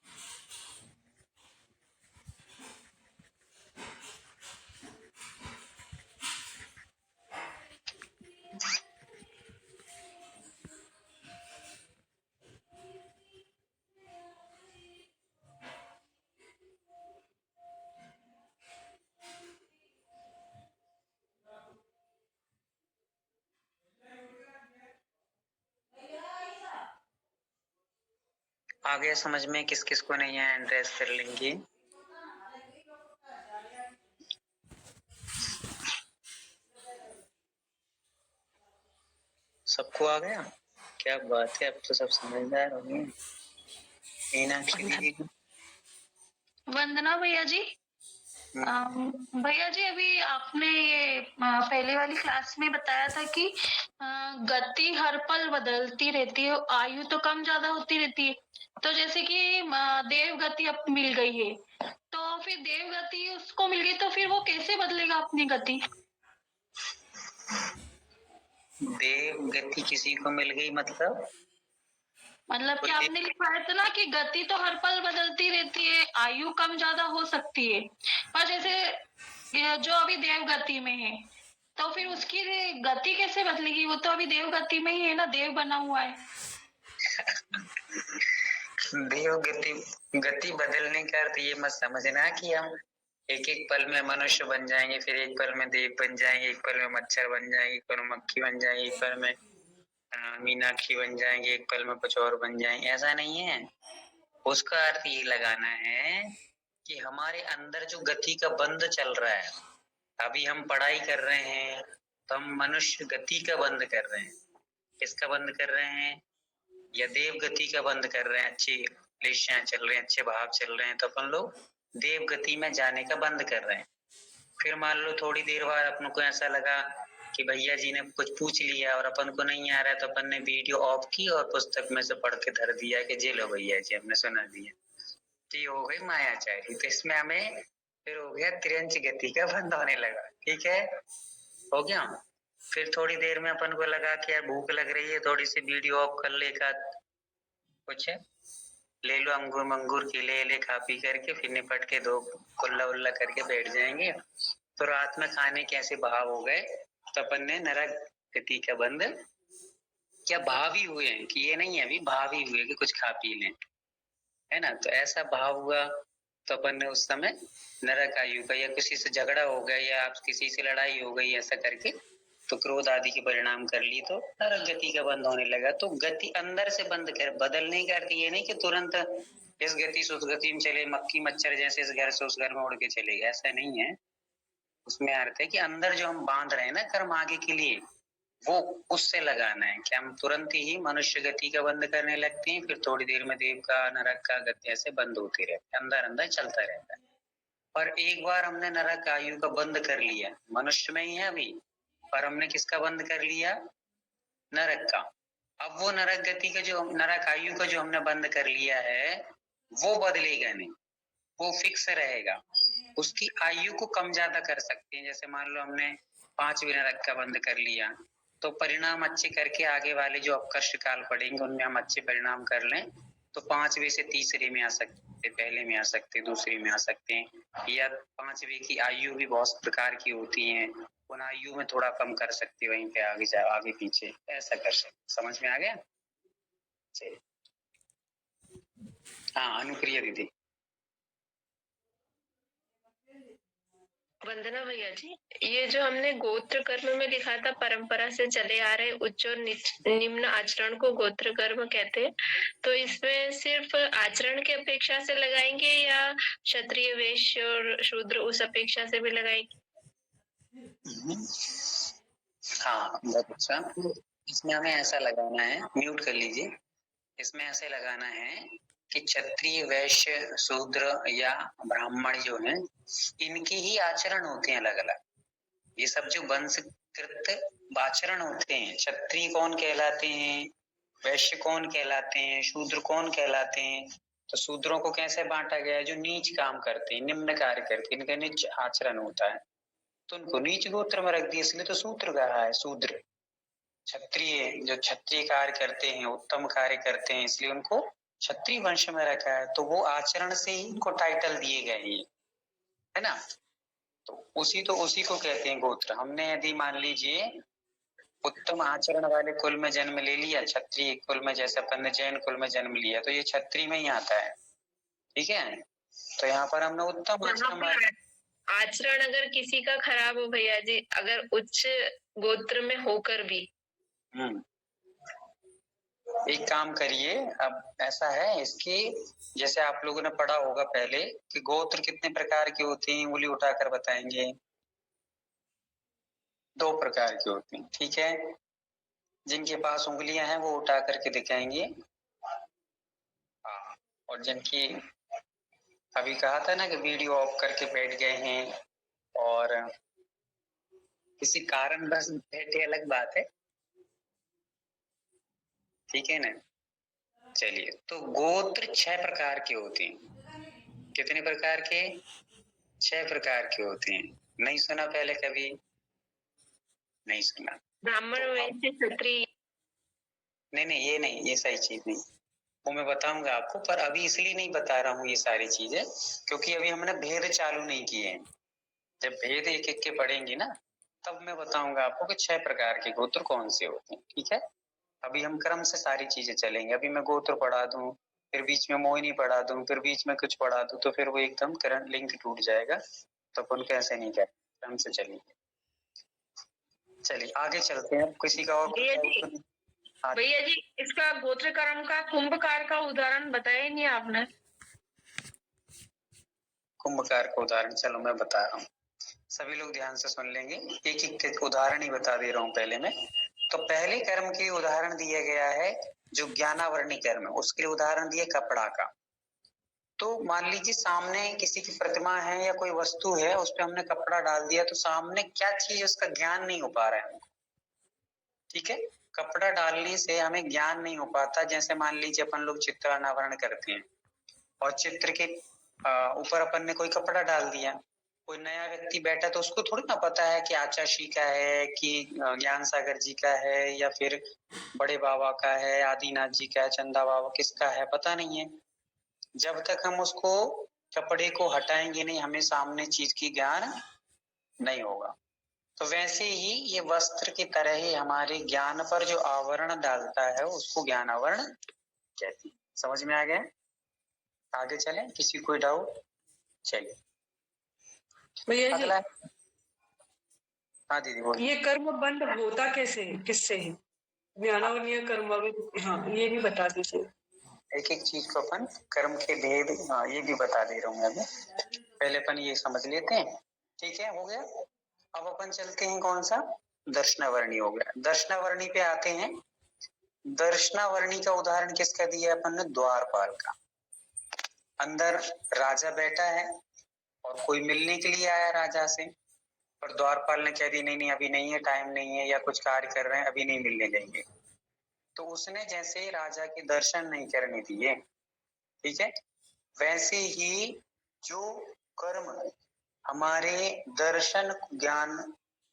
आ गया समझ में? किस किस को नहीं है एड्रेस कर लेंगे। सबको आ गया? क्या बात है, अब तो सब समझदार हो गए। मीनाक्षी दीदी, वंदना भैया जी। भैया जी, अभी आपने ये पहले वाली क्लास में बताया था कि गति हर पल बदलती रहती है, आयु तो कम ज्यादा होती रहती है। तो जैसे कि देव गति अब मिल गई है, तो फिर देव गति उसको मिल गई, तो फिर वो कैसे बदलेगा अपनी गति? देव गति किसी को मिल गई मतलब कि आपने लिखवाया था ना कि गति तो हर पल बदलती रहती है, आयु कम ज्यादा हो सकती है, पर जैसे जो अभी देव गति में है तो फिर उसकी गति कैसे बदलेगी? वो तो अभी देव गति में ही है ना, देव बना हुआ है। देव गति बदलने का अर्थ ये मत समझना कि हम एक एक पल में मनुष्य बन जाएंगे, फिर एक पल में देव बन जाएंगे, एक पल में मच्छर बन जाएंगे, एक पल में मक्खी बन जाएंगे, एक पल में मीनाक्षी बन जाएंगे, एक पल में कुछ और बन जाएंगे। ऐसा नहीं है। उसका अर्थ ये लगाना है कि हमारे अंदर जो गति का बंध चल रहा है, अभी हम पढ़ाई कर रहे हैं तो हम मनुष्य गति का बंद कर रहे हैं। किसका बंद कर रहे हैं? या देव गति का बंद कर रहे हैं, अच्छी क्लेशाएं चल रहे हैं, अच्छे भाव चल रहे हैं, तो अपन लोग देव गति में जाने का बंद कर रहे हैं। फिर मान लो थोड़ी देर बाद अपन को ऐसा लगा कि भैया जी ने कुछ पूछ लिया और अपन को नहीं आ रहा है, तो अपन ने वीडियो ऑफ की और पुस्तक में से पढ़ के धर दिया कि जे लो भैया जी हमने सुना दिया। तो ये हो गई मायाचारी। तो इसमें हमें फिर हो गया तिरंज गति का बंद होने लगा। ठीक है, हो गया। फिर थोड़ी देर में अपन को लगा कि यार भूख लग रही है, थोड़ी सी वीडियो ऑफ कर ले, का कुछ ले लो, अंगूर मंगूर की ले खा पी करके फिर निपट के दो कुल्ला उल्ला करके बैठ जाएंगे। तो रात में खाने के ऐसे भाव हो गए, तो अपन ने नरक गति का बंद क्या भाव ही हुए हैं कि ये नहीं है अभी भाव ही हुए कि कुछ खा पी लें, है ना। तो ऐसा भाव हुआ तो अपन ने उस समय नरक आयु का, या किसी से झगड़ा हो गया या आप किसी से लड़ाई हो गई ऐसा करके तो क्रोध आदि के परिणाम कर ली, तो नरक गति का बंद होने लगा। तो गति अंदर से बंद कर, बदल नहीं करती। ये नहीं कि तुरंत इस गति से उस गति में चले, मक्खी मच्छर जैसे इस घर से उस घर में उड़ के चले, ऐसा नहीं है। उसमें अर्थ है कि अंदर जो हम बांध रहे हैं ना कर्म आगे के लिए, वो उससे लगाना है कि हम तुरंत ही मनुष्य गति का बंद करने लगते हैं, फिर थोड़ी देर में देव का नरक का गति ऐसे बंद होते रहते, अंदर अंदर चलता रहता है। और एक बार हमने नरक आयु का बंद कर लिया, मनुष्य में ही है अभी, पर हमने किसका बंद कर लिया? नरक का। अब वो नरक गति का जो नरक आयु का जो हमने बंद कर लिया है वो बदलेगा नहीं, वो फिक्स रहेगा। उसकी आयु को कम ज्यादा कर सकते हैं। जैसे मान लो हमने 5वें नरक का बंद कर लिया, तो परिणाम अच्छे करके आगे वाले जो अपकर्ष काल पड़ेंगे उनमें हम अच्छे परिणाम कर लें, तो 5वें से तीसरे में आ सकते, पहले में आ सकते, दूसरे में आ सकते हैं। या 5वें की आयु भी बहुत प्रकार की होती है, उन आयु में थोड़ा कम कर सकते, वहीं पे आगे जाओ, आगे पीछे ऐसा कर सकते। समझ में आ गया? चलिए, हाँ अनुप्रिया दीदी। वंदना भैया जी, ये जो हमने गोत्र कर्म में लिखा था परंपरा से चले आ रहे उच्च और निम्न आचरण को गोत्र कर्म कहते हैं, तो इसमें सिर्फ आचरण की अपेक्षा से लगाएंगे या क्षत्रिय वैश्य और शूद्र उस अपेक्षा से भी लगाएंगे? हाँ बहुत अच्छा। इसमें हमें ऐसा लगाना है, म्यूट कर लीजिए। इसमें ऐसे लगाना है कि क्षत्रिय वैश्य शूद्र या ब्राह्मण जो है इनके ही आचरण होते हैं अलग अलग। ये सब जो वंशकृत आचरण होते हैं, क्षत्रिय कौन कहलाते हैं, वैश्य कौन कहलाते हैं, शूद्र कौन कहलाते हैं। तो शूद्रों को कैसे बांटा गया है? जो नीच काम करते हैं, निम्न कार्य करते हैं, इनका नीच आचरण होता है, तो उनको नीच गोत्र में रख दिया, इसलिए तो शूद्र कहा है। शूद्र क्षत्रिय जो क्षत्रिय कार्य करते हैं, उत्तम कार्य करते हैं, इसलिए उनको क्षत्रिय वंश में रखा है। तो वो आचरण से ही इनको टाइटल दिए गए हैं, है ना। तो उसी को कहते हैं गोत्र। हमने यदि मान लीजिए उत्तम आचरण वाले कुल में जन्म ले लिया, क्षत्रिय कुल में, जैसे अपन ने जैन कुल में जन्म लिया, तो ये क्षत्रिय में ही आता है। ठीक है, तो यहाँ पर हमने उत्तम आचरण अगर किसी का खराब हो भैया जी, अगर उच्च गोत्र में होकर भी, एक काम करिए, अब ऐसा है इसकी, जैसे आप लोगों ने पढ़ा होगा पहले कि गोत्र कितने प्रकार के होते हैं, उंगली उठाकर बताएंगे। 2 प्रकार के होते हैं। ठीक है, जिनके पास उंगलियां हैं वो उठा करके दिखाएंगे, और जिनकी अभी कहा था ना कि वीडियो ऑफ करके बैठ गए हैं और किसी कारण बस बैठे, अलग बात है। ठीक है ना। चलिए, तो गोत्र 6 प्रकार के होते हैं। कितने प्रकार के? 6 प्रकार के होते हैं। नहीं सुना पहले कभी? नहीं सुना? ब्राह्मण वैश्य क्षत्रिय। नहीं, ये नहीं, ये सही चीज नहीं, वो मैं बताऊंगा आपको, पर अभी इसलिए नहीं बता रहा हूँ ये सारी चीजें क्योंकि अभी हमने भेद चालू नहीं किए हैं। जब भेद एक एक के पढ़ेंगे ना तब मैं बताऊंगा आपको कि 6 प्रकार के गोत्र कौन से होते हैं। ठीक है, अभी हम क्रम से सारी चीजें चलेंगे। अभी मैं गोत्र पढ़ा दूं, फिर बीच में मोहिनी पढ़ा दूं, फिर बीच में कुछ पढ़ा दूं, तो फिर वो एकदम करंट लिंक टूट जाएगा। तो अपन कैसे नहीं कर, क्रम से चलेंगे। चलिए आगे चलते हैं। किसी का और भैया जी, इसका गोत्र कर्म का कुंभकार का उदाहरण बताया ही नहीं आपने। कुंभकार का उदाहरण चलो मैं बता रहा हूँ, सभी लोग ध्यान से सुन लेंगे। एक एक उदाहरण ही बता दे रहा हूँ पहले मैं, तो पहले कर्म के उदाहरण दिया गया है जो ज्ञानावरणी कर्म है, उसके लिए उदाहरण दिया कपड़ा का। तो मान लीजिए सामने किसी की प्रतिमा है या कोई वस्तु है, उस पर हमने कपड़ा डाल दिया, तो सामने क्या चीज उसका ज्ञान नहीं हो पा रहा है हमको। ठीक है, कपड़ा डालने से हमें ज्ञान नहीं हो पाता। जैसे मान लीजिए अपन लोग चित्र अनावरण करते हैं और चित्र के ऊपर अपन ने कोई कपड़ा डाल दिया, कोई नया व्यक्ति बैठा तो उसको थोड़ी ना पता है कि आचाशी का है, कि ज्ञान सागर जी का है, या फिर बड़े बाबा का है, आदिनाथ जी का है, चंदा बाबा किसका है, पता नहीं है। जब तक हम उसको कपड़े को हटाएंगे नहीं, हमें सामने चीज की ज्ञान नहीं होगा। तो वैसे ही ये वस्त्र की तरह ही हमारे ज्ञान पर जो आवरण डालता है उसको ज्ञान आवरण कहते हैं। समझ में आ गया? आगे चले, किसी कोई डाउट? चलिए भैया जी, अगला। हाँ दीदी बोलिए। ये कर्म बंद होता कैसे है, किससे है? ज्ञानावरणीय कर्म, हाँ ये भी बता दीजिए। एक एक चीज को अपन कर्म के भेद, हाँ ये भी बता दे रहा हूँ मैं अभी। पहले अपन ये समझ लेते हैं। ठीक है, हो गया। अब अपन चलते हैं कौन सा? दर्शनावरणी हो गया। दर्शनावरणी पे आते हैं। दर्शनावरणी का उदाहरण किसका दिया अपन ने? द्वारपाल का। अंदर राजा बैठा है और कोई मिलने के लिए आया राजा से, पर द्वारपाल ने कह दी नहीं नहीं अभी नहीं है, टाइम नहीं है, या कुछ कार्य कर रहे हैं, अभी नहीं मिलने देंगे। तो उसने जैसे राजा के दर्शन नहीं करने दिए, ठीक है, वैसे ही जो कर्म हमारे दर्शन ज्ञान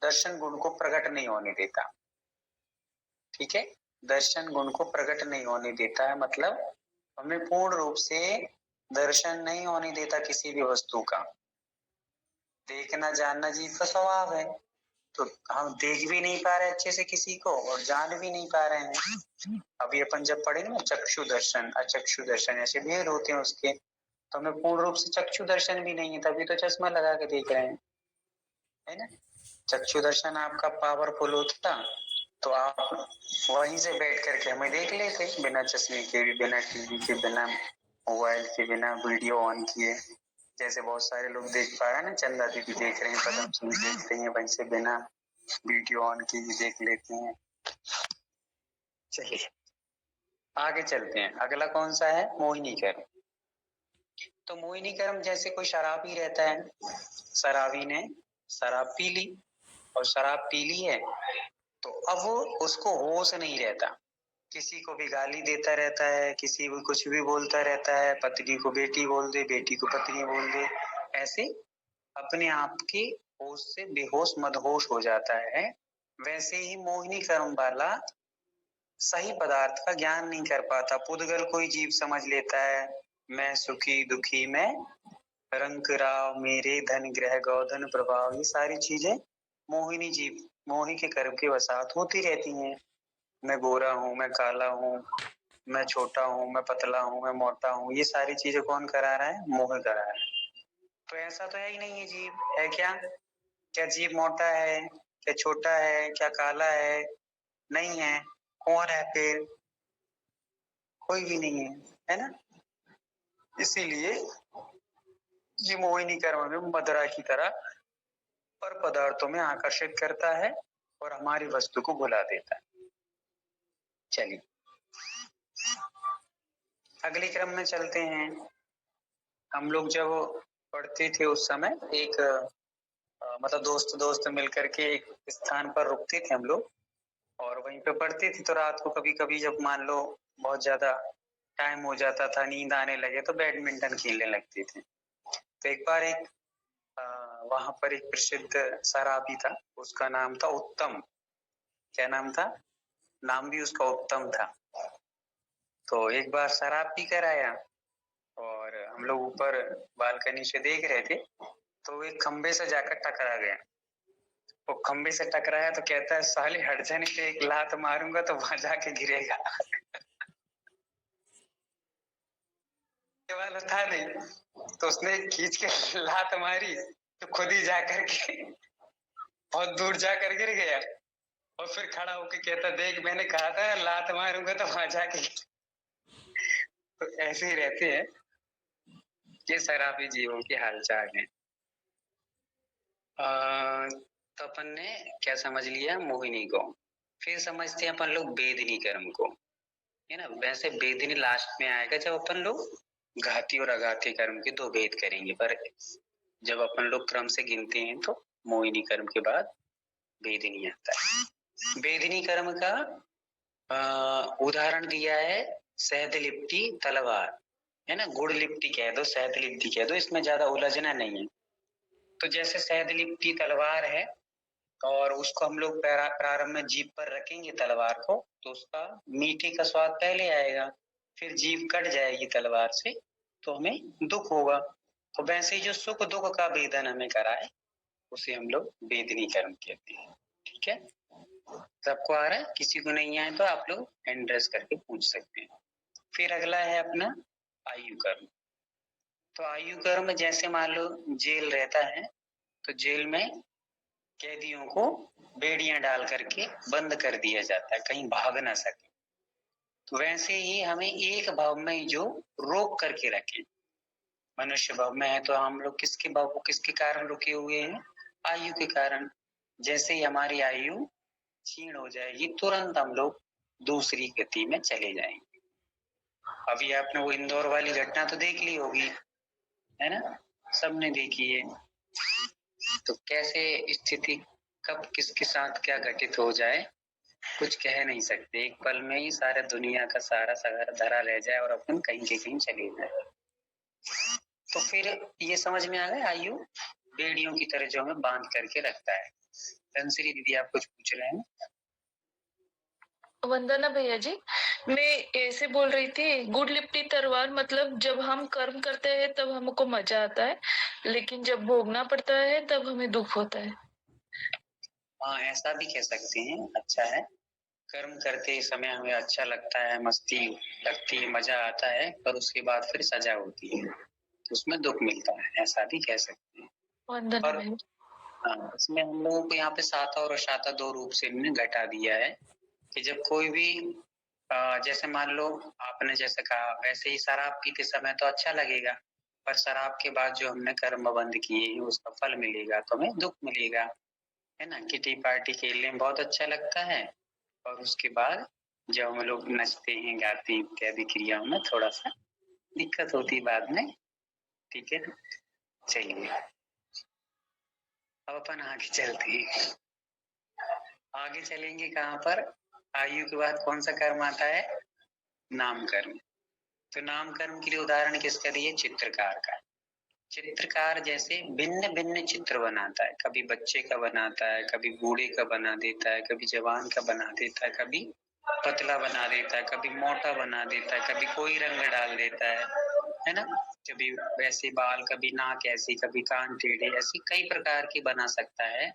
दर्शन गुण को प्रकट नहीं होने देता, ठीक है, दर्शन गुण को प्रकट नहीं होने देता है, मतलब हमें पूर्ण रूप से दर्शन नहीं होने देता किसी भी वस्तु का। देखना जानना जीव का स्वभाव है, तो हम देख भी नहीं पा रहे अच्छे से किसी को और जान भी नहीं पा रहे हैं। अभी अपन जब पढ़ेंगे ना चक्षु दर्शन अचक्षु दर्शन ऐसे भेद होते हैं उसके, तो हमें पूर्ण रूप से चक्षु दर्शन भी नहीं है, तभी तो चश्मा लगा के देख रहे हैं, है ना। चक्षु दर्शन आपका पावरफुल होता तो आप वहीं से बैठ करके हमें देख लेते, बिना चश्मे के भी, बिना टीवी के, बिना मोबाइल के, बिना वीडियो ऑन किए। जैसे बहुत सारे लोग देख पा रहे हैं ना, चंदा दीदी देख रहे हैं, पदम सिंह देख रही है, वैसे बिना वीडियो ऑन किए भी देख लेते हैं। चलिए आगे चलते हैं। अगला कौन सा है? मोहिनी कर्म। तो मोहिनी कर्म जैसे कोई शराबी रहता है, शराबी ने शराब पी ली और शराब पी ली है, तो अब वो उसको होश नहीं रहता, किसी को भी गाली देता रहता है, किसी को कुछ भी बोलता रहता है, पत्नी को बेटी बोल दे, बेटी को पत्नी बोल दे, ऐसे अपने आप के होश से बेहोश मदहोश हो जाता है। वैसे ही मोहिनी कर्म वाला सही पदार्थ का ज्ञान नहीं कर पाता। पुद्गल कोई जीव समझ लेता है, मैं सुखी दुखी, मैं रंग राव, मेरे धन ग्रह गौधन प्रभाव, ये सारी चीजें मोहिनी जीव मोही के कर्म के वसात होती रहती हैं। मैं गोरा हूँ, मैं काला हूँ, मैं छोटा हूँ, मैं पतला हूँ, मैं मोटा हूँ, ये सारी चीजें कौन करा रहा है? मोह करा रहा है। तो ऐसा तो है ही नहीं है जीव, है क्या? क्या जीव मोटा है? क्या छोटा है? क्या काला है? नहीं है। कौन है फिर? कोई भी नहीं है, है ना। इसीलिए ये मोहिनी कर्म में मदरा की तरह पर पदार्थों में आकर्षित करता है और हमारी वस्तु को भुला देता है। चलिए अगले क्रम में चलते हैं। हम लोग जब पढ़ते थे उस समय एक मतलब दोस्त मिलकर के एक स्थान पर रुकते थे हम लोग और वहीं पे पढ़ते थे। तो रात को कभी कभी जब मान लो बहुत ज्यादा टाइम हो जाता था, नींद आने लगे, तो बैडमिंटन खेलने लगते थे। तो एक बार एक वहां पर एक प्रसिद्ध शराबी था, उसका नाम था उत्तम। क्या नाम था? नाम भी उसका उत्तम था। तो एक बार शराब पी कर आया और हम लोग ऊपर बालकनी से देख रहे थे, तो एक खंबे से जाकर टकरा गया। वो खंबे से टकराया तो कहता है साले हट जाने पे एक लात मारूंगा तो वहां जाके गिरेगा। वाला था नहीं, तो उसने खींच के लात मारी तो खुद ही जाकर के बहुत दूर जाकर गिर गया और फिर खड़ा होके कहता देख मैंने कहा था लात मारूंगा तो वहां जाके। तो ऐसे ही रहते हैं ये शराबी जीवों की हालचाल है। तो अपन ने क्या समझ लिया? मोहिनी को। फिर समझते हैं अपन लोग वेदनी कर्म को, है ना। वैसे वेदनी लास्ट में आएगा जब अपन लोग घाती और अघाती कर्म के दो भेद करेंगे, पर जब अपन लोग क्रम से गिनते हैं तो मोहिनी कर्म के बाद वेदनी आता है। वेदनी कर्म का उदाहरण दिया है शहद लिपटी तलवार, है ना। गुड़ लिपटी कह दो, शहद लिपटी कह दो, इसमें ज्यादा उलझना नहीं है। तो जैसे शहद लिपटी तलवार है और उसको हम लोग प्रारंभ में जीभ पर रखेंगे तलवार को, तो उसका मीठे का स्वाद पहले आएगा, फिर जीभ कट जाएगी तलवार से तो हमें दुख होगा। तो वैसे ही जो सुख दुख का वेदन हमें कराए उसे हम लोग वेदनी कर्म कहते हैं। ठीक है, सबको आ रहा है? किसी को नहीं आए तो आप लोग हैंड रेस करके पूछ सकते हैं। फिर अगला है अपना आयु कर्म। तो आयु कर्म जैसे मान लो जेल रहता है तो जेल में कैदियों को बेड़ियां डाल करके बंद कर दिया जाता है, कहीं भाग ना सके। तो वैसे ही हमें एक भाव में ही जो रोक करके रखे, मनुष्य भाव में है तो हम लोग किसके भाव को किसके कारण रुके हुए हैं? आयु के कारण। जैसे ही हमारी आयु क्षीण हो जाएगी तुरंत हम लोग दूसरी गति में चले जाएंगे। अभी आपने वो इंदौर वाली घटना तो देख ली होगी, है ना, सबने देखी है। तो कैसे स्थिति कब किसके साथ क्या घटित हो जाए कुछ कह नहीं सकते, एक पल में ही सारा दुनिया का सारा सगर धरा रह जाए और अपन कहीं के कहीं चले जाए। तो फिर ये समझ में आ गया, आयु बेड़ियों की तरह जो हमें बांध करके रखता है। धनश्री दीदी आप कुछ पूछ रहे हैं? वंदना भैया जी, मैं ऐसे बोल रही थी, गुड़ लिपटी तलवार मतलब जब हम कर्म करते हैं तब हमको मजा आता है, लेकिन जब भोगना पड़ता है तब हमें दुख होता है। हाँ, ऐसा भी कह सकते हैं। अच्छा है, कर्म करते समय हमें अच्छा लगता है, मस्ती लगती है, मजा आता है, पर उसके बाद फिर सजा होती है तो उसमें दुख मिलता है, ऐसा भी कह सकते हैं। वंदना और हाँ, इसमें हम लोगों को यहाँ पे साता और अशाता दो रूप से इन्होंने घटा दिया है कि जब कोई भी जैसे मान लो आपने जैसे कहा वैसे ही शराब पीते समय तो अच्छा लगेगा, पर शराब के बाद जो हमने कर्म बंद किए हैं उसका फल मिलेगा तो हमें दुख मिलेगा, है ना। किटी पार्टी खेलने में बहुत अच्छा लगता है और उसके बाद जब हम लोग नचते हैं गाते हैं इत्यादि क्रियाओं में थोड़ा सा दिक्कत होती है बाद में। ठीक है, चलिए अब अपन आगे चलते हैं। आगे चलेंगे कहाँ पर? आयु के बाद कौन सा कर्म आता है? नाम कर्म। तो नाम कर्म के लिए उदाहरण किसका दिए? चित्रकार का। चित्रकार जैसे भिन्न भिन्न चित्र बनाता है, कभी बच्चे का बनाता है, कभी बूढ़े का बना देता है, कभी जवान का बना देता है, कभी पतला बना देता है, कभी मोटा बना देता है, कभी कोई रंग डाल देता है ना। कभी वैसे बाल, कभी नाक ऐसी, कभी कान टेढ़े, ऐसी कई प्रकार की बना सकता है।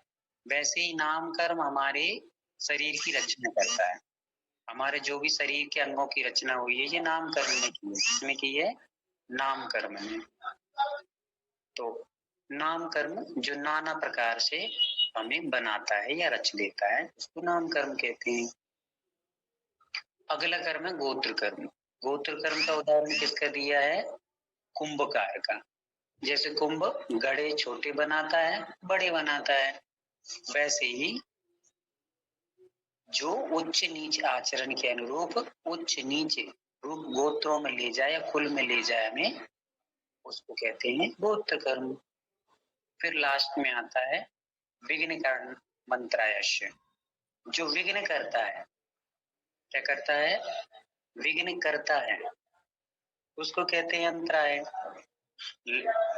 वैसे ही नाम कर्म हमारे शरीर की रचना करता है। हमारे जो भी शरीर के अंगों की रचना हुई है ये नाम कर्म ने की है। किसने की है? नाम कर्म ने। तो नाम कर्म जो नाना प्रकार से हमें बनाता है या रच देता है उसको नाम कर्म कहते हैं। अगला कर्म है गोत्र कर्म। गोत्र कर्म का उदाहरण किसका दिया है? कुंभकार का। जैसे कुंभ घड़े छोटे बनाता है, बड़े बनाता है, वैसे ही जो उच्च नीच आचरण के अनुरूप उच्च नीच रूप गोत्रों में ले जाए या कुल में ले जाए हमें, उसको कहते हैं गोत्र कर्म। फिर लास्ट में आता है विघ्न कारण मंत्रायश्य। जो विघ्न करता है, क्या करता है? विघ्न करता है, उसको कहते हैं अंतराय।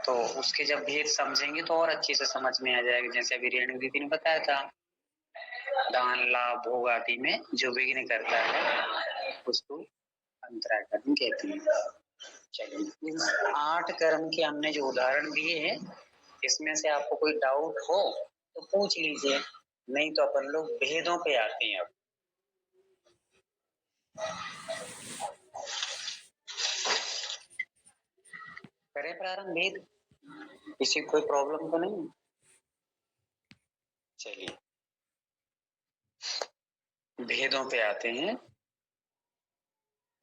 तो उसके जब भेद समझेंगे तो और अच्छे से समझ में आ जाएगा। जैसे अभी रेणु दीदी ने बताया था, दान लाभ भोग आदि में जो विघ्न करता है उसको अंतराय कर्म कहते हैं। चलिए, इन 8 कर्म के हमने जो उदाहरण दिए हैं इसमें से आपको कोई डाउट हो तो पूछ लीजिए, नहीं तो अपन लोग भेदों पे आते हैं। अब करें प्रारंभ भेद? किसी कोई प्रॉब्लम तो नहीं? चलिए भेदों पे आते हैं।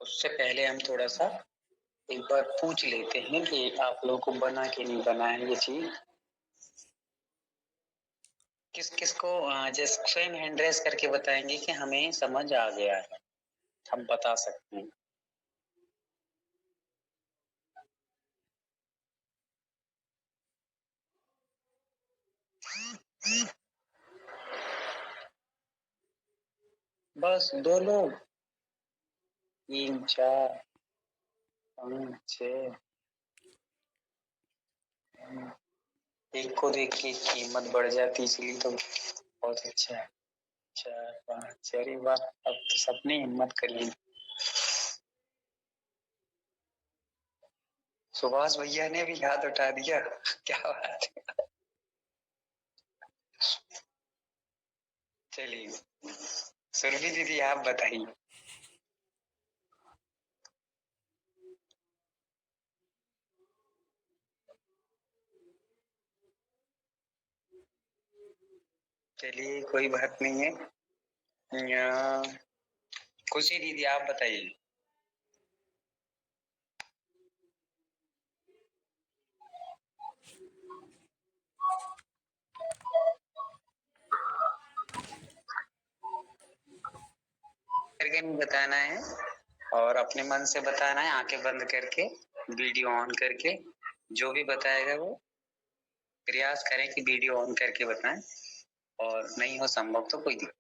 उससे पहले हम थोड़ा सा एक बार पूछ लेते हैं कि आप लोगों को बना कि नहीं बना है ये चीज। किस किस को जैसे स्वयं हैंड रेस करके बताएंगे कि हमें समझ आ गया है, हम बता सकते हैं। बस 2 लोग, 3 4 5 6। एक को देख के कीमत बढ़ जाती, इसलिए तो बहुत अच्छा है। 4 5, अरे वाह, अब तो सबने हिम्मत कर ली। सुभाष भैया ने भी हाथ उठा दिया, क्या बात है। चलिए सुरभि दीदी आप बताइए। चलिए कोई बात नहीं है। खुशी दीदी आप बताइए। करके नहीं बताना है और अपने मन से बताना है, आंखें बंद करके, वीडियो ऑन करके। जो भी बताएगा वो प्रयास करें कि वीडियो ऑन करके बताएं, और नहीं हो संभव तो कोई दिक्कत।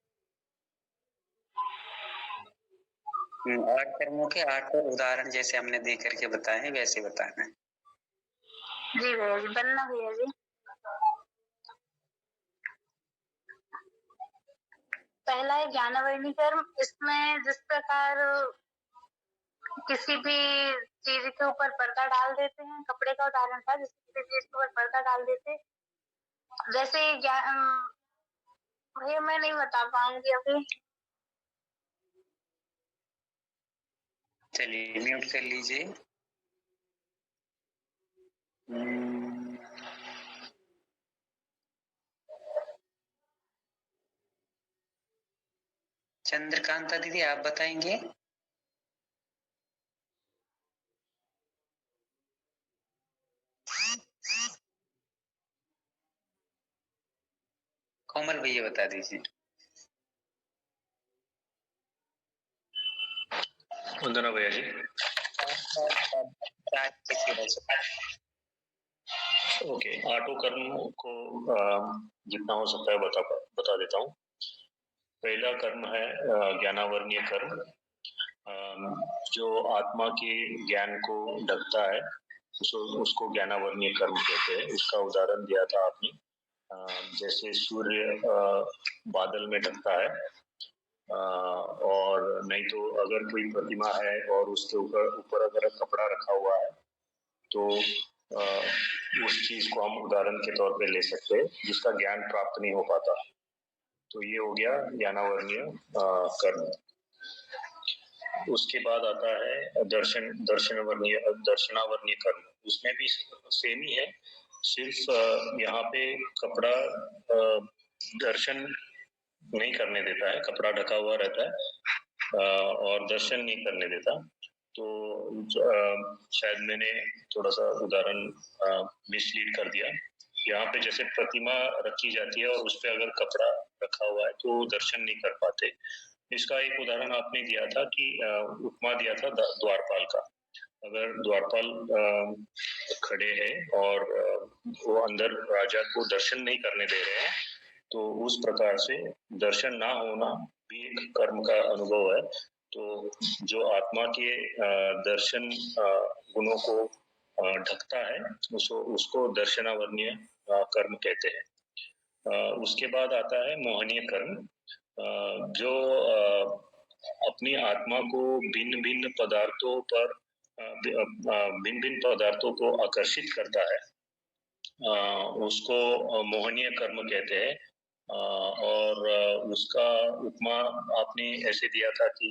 8 कर्मों के 8 उदाहरण जैसे हमने दे करके बताए हैं वैसे बताना है। जी भैया जी, बनना भैया जी। पहला है ज्ञानवर्णी कर्म। इसमें जिस प्रकार किसी भी चीज के ऊपर पर्दा डाल देते हैं, कपड़े का उदाहरण था, जिस किसी चीज के ऊपर पर्दा डाल देते, वैसे भैया मैं नहीं बता पाऊंगी अभी। चलिए म्यूट कर लीजिए। चंद्रकांता दीदी आप बताएंगे। कोमल भैया बता दीजिए। वंदना भैया जी। ओके, आठों कर्म को जितना हो सकता है बता देता हूँ। पहला कर्म है ज्ञानावर्णीय कर्म, जो आत्मा के ज्ञान को ढकता है, उसको ज्ञानावर्णीय कर्म कहते हैं। उसका उदाहरण दिया था आपने, जैसे सूर्य बादल में ढकता है, और नहीं तो अगर कोई प्रतिमा है और उसके ऊपर अगर कपड़ा रखा हुआ है तो उस चीज को हम उदाहरण के तौर पे ले सकते हैं, जिसका ज्ञान प्राप्त नहीं हो पाता। तो ये हो गया ज्ञानावर्णीय कर्म। उसके बाद आता है दर्शनावर्णीय कर्म। उसमें भी सेम ही है, सिर्फ यहाँ पे कपड़ा दर्शन नहीं करने देता है, कपड़ा ढका हुआ रहता है और दर्शन नहीं करने देता। तो शायद मैंने थोड़ा सा उदाहरण मिसलीड कर दिया। यहाँ पे जैसे प्रतिमा रखी जाती है और उस पे अगर कपड़ा रखा हुआ है तो दर्शन नहीं कर पाते। इसका एक उदाहरण आपने दिया था कि उपमा दिया था द्वारपाल का। अगर द्वारपाल खड़े हैं और वो अंदर राजा को दर्शन नहीं करने दे रहे हैं, तो उस प्रकार से दर्शन ना होना भी एक कर्म का अनुभव है। तो जो आत्मा के दर्शन गुणों को ढकता है, उसको दर्शनावर्णीय कर्म कहते हैं। उसके बाद आता है मोहनीय कर्म, जो अपनी आत्मा को भिन्न भिन्न पदार्थों को आकर्षित करता है, उसको मोहनीय कर्म कहते हैं। और उसका उपमा आपने ऐसे दिया था कि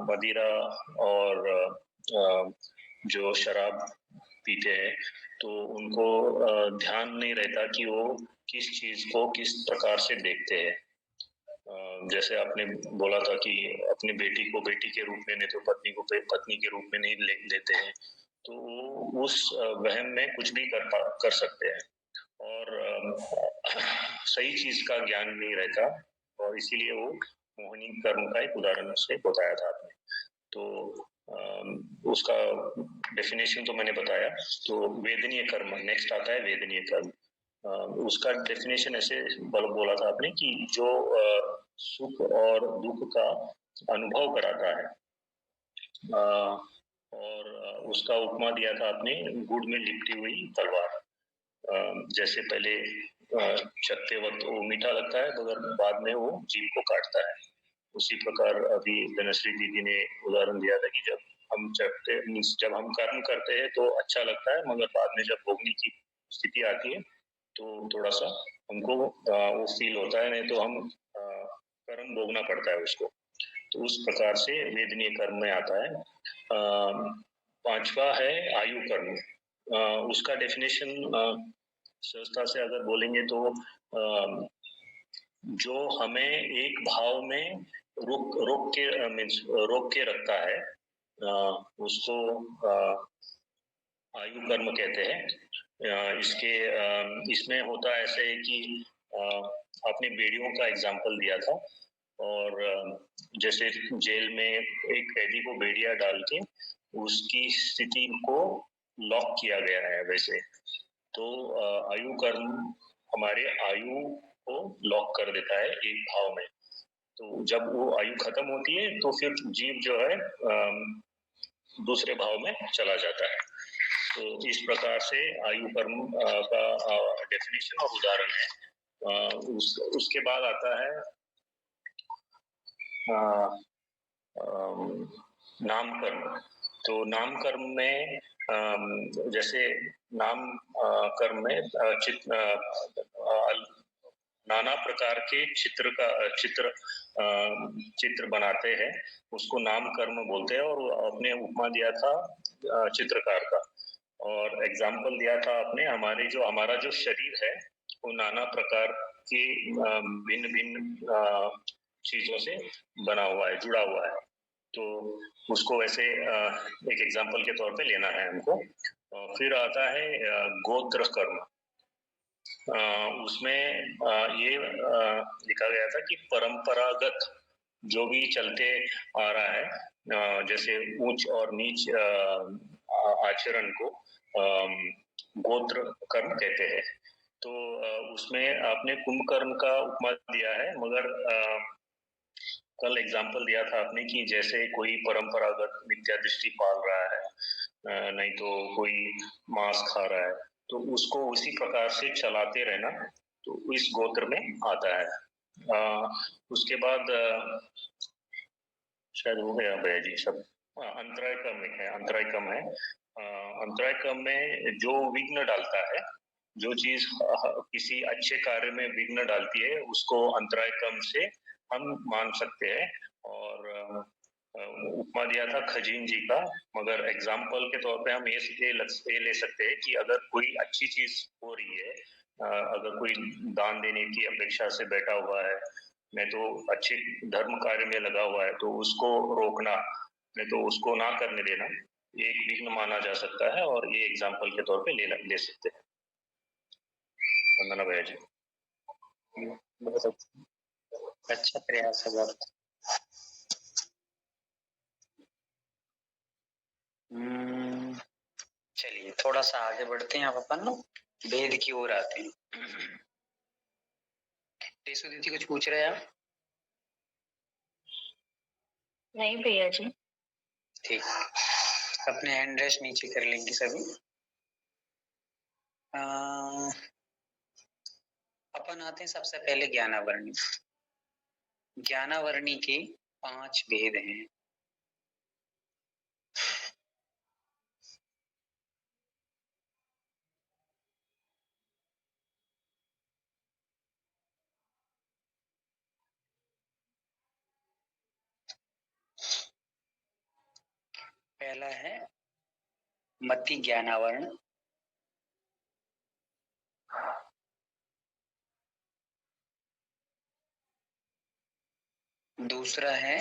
मदिरा और जो शराब पीते हैं तो उनको ध्यान नहीं रहता कि वो किस चीज को किस प्रकार से देखते हैं। जैसे आपने बोला था कि अपनी बेटी को बेटी के रूप में, नहीं तो पत्नी को पत्नी के रूप में नहीं लेते हैं, तो उस वहम में कुछ भी कर सकते हैं। और सही चीज का ज्ञान नहीं रहता, और इसीलिए वो मोहिनी कर्म का एक उदाहरण से बताया था आपने। तो उसका डेफिनेशन तो मैंने बताया। तो वेदनीय कर्म नेक्स्ट आता है, वेदनीय कर्म। उसका डेफिनेशन ऐसे बोला था आपने कि जो सुख और दुख का अनुभव कराता है, और उसका उपमा दिया था आपने गुड़ में लिपटी हुई तलवार। जैसे पहले चखते वक्त वो मीठा लगता है, मगर बाद में वो जीभ को काटता है। उसी प्रकार अभी धनश्री दीदी ने उदाहरण दिया था कि जब हम चखते, जब हम कर्म करते हैं तो अच्छा लगता है, मगर बाद में जब भोगने की स्थिति आती है तो थोड़ा सा हमको वो फील होता है, नहीं तो हम कर्म भोगना पड़ता है उसको। तो उस प्रकार से वेदनीय कर्म में आता है। पांचवा है आयु कर्म। उसका डेफिनेशन सहजता से अगर बोलेंगे तो जो हमें एक भाव में रोक के रखता है, उसको आयु कर्म कहते हैं। इसमें होता ऐसे है कि आपने बेड़ियों का एग्जाम्पल दिया था, और जैसे जेल में एक कैदी को बेड़िया डाल के उसकी स्थिति को लॉक किया गया है, वैसे तो आयु कर्म हमारे आयु को लॉक कर देता है एक भाव में। तो जब वो आयु खत्म होती है तो फिर जीव जो है दूसरे भाव में चला जाता है। तो इस प्रकार से आयु कर्म का डेफिनेशन और उदाहरण है। उसके बाद आता है नाम कर्म। तो नाम कर्म में जैसे नाम कर्म में नाना प्रकार के चित्र बनाते हैं, उसको नाम कर्म बोलते हैं। और आपने उपमा दिया था चित्रकार का, और एग्जाम्पल दिया था आपने हमारा जो शरीर है वो नाना प्रकार के भिन्न भिन्न चीजों से बना हुआ है, जुड़ा हुआ है। तो उसको वैसे एक एग्जाम्पल के तौर पे लेना है हमको। फिर आता है गोत्र कर्म। उसमें ये लिखा गया था कि परंपरागत जो भी चलते आ रहा है, जैसे ऊंच और नीच आचरण को गोत्र कर्म कहते हैं। तो उसमें आपने कुंभकर्ण का उपमा दिया है, मगर कल एग्जाम्पल दिया था आपने कि जैसे कोई परंपरागत विद्या दृष्टि पाल रहा है, नहीं तो कोई मांस खा रहा है, तो उसको उसी प्रकार से चलाते रहना, तो इस गोत्र में आता है। उसके बाद शायद हो गया भैया जी सब। अंतराय कर्म है, अंतराय कर्म है। अंतराय कर्म में जो विघ्न डालता है, जो चीज किसी अच्छे कार्य में विघ्न डालती है, उसको अंतराय कर्म से हम मान सकते हैं। और उपमा दिया था खजीन जी का, मगर एग्जाम्पल के तौर पे हम ये ले सकते हैं कि अगर कोई अच्छी चीज हो रही है, अगर कोई दान देने की अपेक्षा से बैठा हुआ है, नहीं तो अच्छे धर्म कार्य में लगा हुआ है, तो उसको रोकना, नहीं तो उसको ना करने देना, ये एक विघ्न माना जा सकता है, और ये एग्जाम्पल के तौर पे ले सकते हैं। वंदना भैया जी। बहुत अच्छा प्रयास है, बहुत। चलिए थोड़ा सा आगे बढ़ते हैं, अब अपन वेद की ओर आते हैं। टेसु दीदी कुछ पूछ रहे हैं आप? नहीं भैया जी। ठीक, अपने हैंड रेस्ट नीचे कर लेंगे सभी। अपन आते हैं सबसे पहले ज्ञानावरणी। ज्ञानावरणी के 5 भेद हैं। पहला है मति ज्ञानावरण, दूसरा है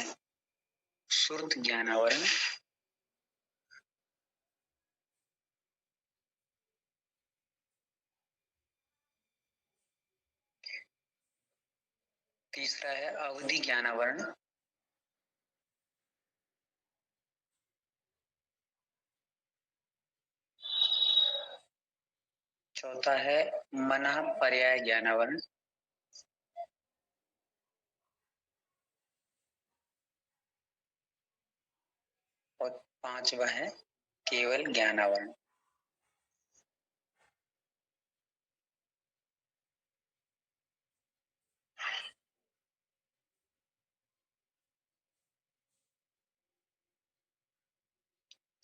श्रुत ज्ञानावरण, तीसरा है अवधि ज्ञानावरण। चौथा है मनः पर्याय ज्ञानावरण। और पांचवा है केवल ज्ञानावरण।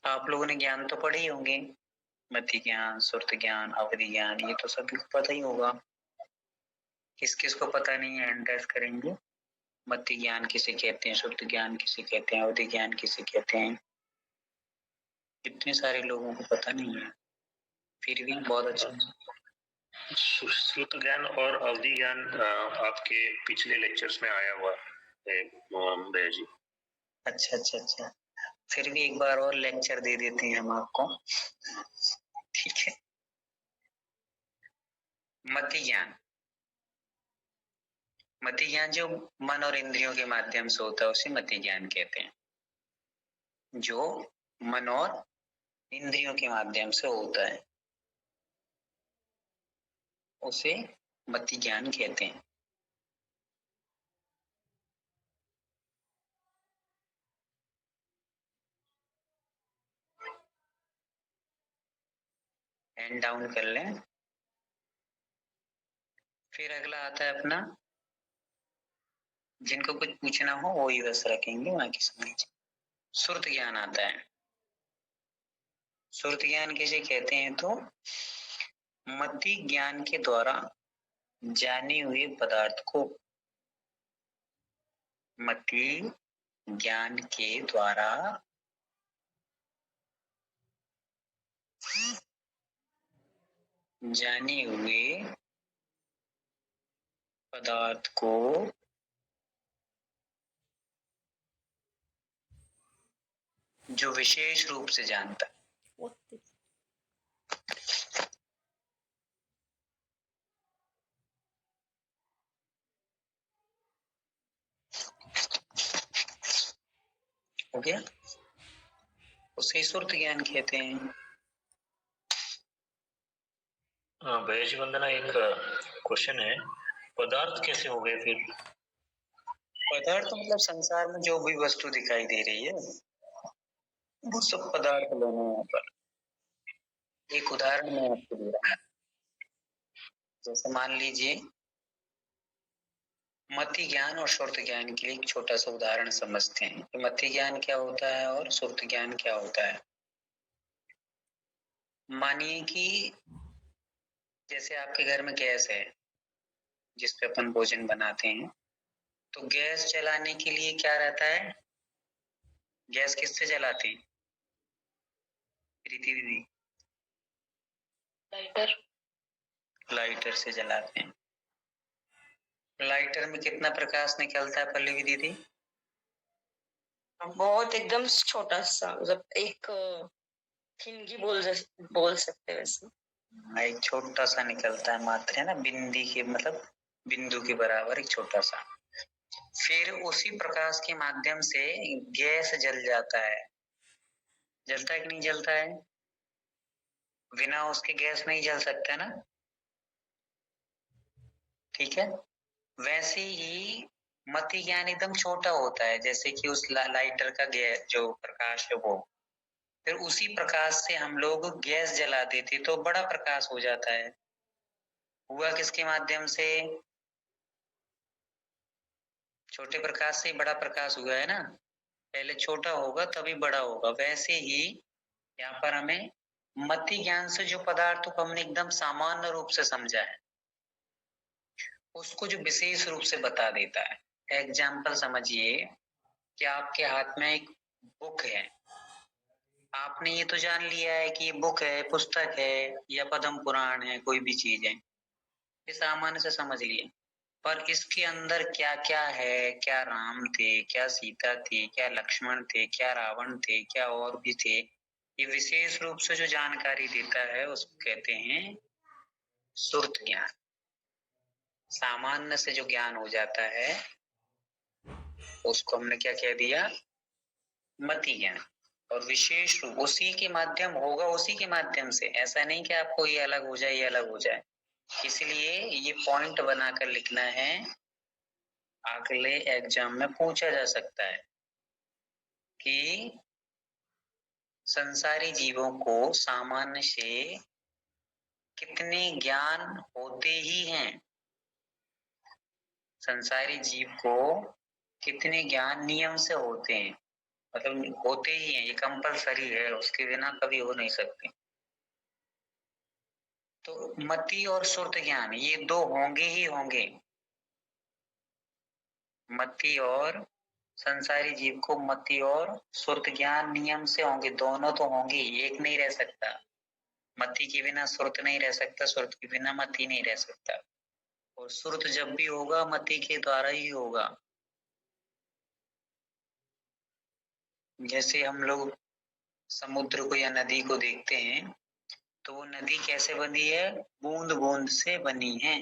आप लोगों ने ज्ञान तो पढ़े ही होंगे, मति ज्ञान, सुरत ज्ञान, अवधि ज्ञान, ये तो सभी को पता ही होगा। किस किस को पता नहीं है, हैंड करेंगे। मति ज्ञान किसे कहते हैं, सुरत ज्ञान किसे कहते हैं, अवधि ज्ञान किसे कहते हैं, इतने सारे लोगों को पता नहीं है, फिर भी बहुत अच्छा। श्रुत ज्ञान और अवधि ज्ञान आपके पिछले लेक्चर्स में आया हुआ है भैया जी। अच्छा अच्छा अच्छा, फिर भी एक बार और लेक्चर दे देते हैं हम आपको, ठीक है। मति ज्ञान, मति ज्ञान जो मन और इंद्रियों के माध्यम से होता है उसे मति ज्ञान कहते हैं। जो मन और इंद्रियों के माध्यम से होता है उसे मति ज्ञान कहते हैं। हैंड डाउन कर लें। फिर अगला आता है अपना, जिनको कुछ पूछना हो वो ही बस रखेंगे, बाकी समझ। सुरत ज्ञान आता है। सुरत ज्ञान किसे कहते हैं तो मति ज्ञान के द्वारा जाने हुए पदार्थ को, मति ज्ञान के द्वारा जाने हुए पदार्थ को जो विशेष रूप से जानता है। हो गया, उसे सुरत ज्ञान कहते हैं। भैया जी वंदना, एक क्वेश्चन है, पदार्थ कैसे हो गए फिर? पदार्थ तो मतलब संसार में जो भी वस्तु दिखाई दे रही है वो सब पदार्थ लेने यहाँ पर। एक उदाहरण मैं आपको दे रहा हूँ, जैसे मान लीजिए मति ज्ञान और सुरत ज्ञान के लिए एक छोटा सा उदाहरण समझते हैं कि मति ज्ञान क्या होता है और सुरत ज्ञान क्या होता है। मानिए कि जैसे आपके घर में गैस है जिस पे अपन भोजन बनाते हैं, तो गैस जलाने के लिए क्या रहता है, गैस किससे जलाते हैं प्रीति दीदी? लाइटर। लाइटर से जलाते हैं। लाइटर में कितना प्रकाश निकलता है पल्लवी दीदी? बहुत एकदम छोटा सा, मतलब एक हिंगी बोल सकते हैं वैसे। एक छोटा सा निकलता है मात्र, है ना, बिंदी के मतलब बिंदु के बराबर एक छोटा सा। फिर उसी प्रकाश के माध्यम से गैस जल जाता है। जलता है कि नहीं जलता है? बिना उसके गैस नहीं जल सकता ना, ठीक है। वैसे ही मति ज्ञान एकदम छोटा होता है, जैसे कि उस लाइटर का गैस जो प्रकाश है वो, फिर उसी प्रकाश से हम लोग गैस जला देते तो बड़ा प्रकाश हो जाता है। हुआ किसके माध्यम से? छोटे प्रकाश से बड़ा प्रकाश हुआ है ना, पहले छोटा होगा तभी बड़ा होगा। वैसे ही यहाँ पर हमें मति ज्ञान से जो पदार्थ को हमने एकदम सामान्य रूप से समझा है उसको जो विशेष रूप से बता देता है। एग्जाम्पल समझिए कि आपके हाथ में एक बुक है, आपने ये तो जान लिया है कि ये बुक है, पुस्तक है या पद्म पुराण है, कोई भी चीज है, ये सामान्य से समझ लिए। पर इसके अंदर क्या क्या है, क्या राम थे, क्या सीता थी, क्या लक्ष्मण थे, क्या रावण थे, क्या और भी थे, ये विशेष रूप से जो जानकारी देता है उसको कहते हैं सुरत ज्ञान। सामान्य से जो ज्ञान हो जाता है उसको हमने क्या कह दिया, मति ज्ञान। और विशेष रूप उसी के माध्यम होगा, उसी के माध्यम से, ऐसा नहीं कि आपको ये अलग हो जाए ये अलग हो जाए। इसलिए ये पॉइंट बनाकर लिखना है, अगले एग्जाम में पूछा जा सकता है कि संसारी जीवों को सामान्य से कितने ज्ञान होते ही हैं, संसारी जीव को कितने ज्ञान नियम से होते हैं, मतलब होते ही हैं, ये कंपलसरी है, उसके बिना कभी हो नहीं सकते। तो मति और सुर्त ज्ञान ये दो होंगे ही होंगे। मति और संसारी जीव को मति और सुर्त ज्ञान नियम से होंगे, दोनों तो होंगे, एक नहीं रह सकता। मति के बिना सुर्त नहीं रह सकता, सुर्त के बिना मति नहीं रह सकता। और सुर्त जब भी होगा मति के द्वारा ही होगा। जैसे हम लोग समुद्र को या नदी को देखते हैं तो वो नदी कैसे बनी है, बूंद बूंद से बनी है।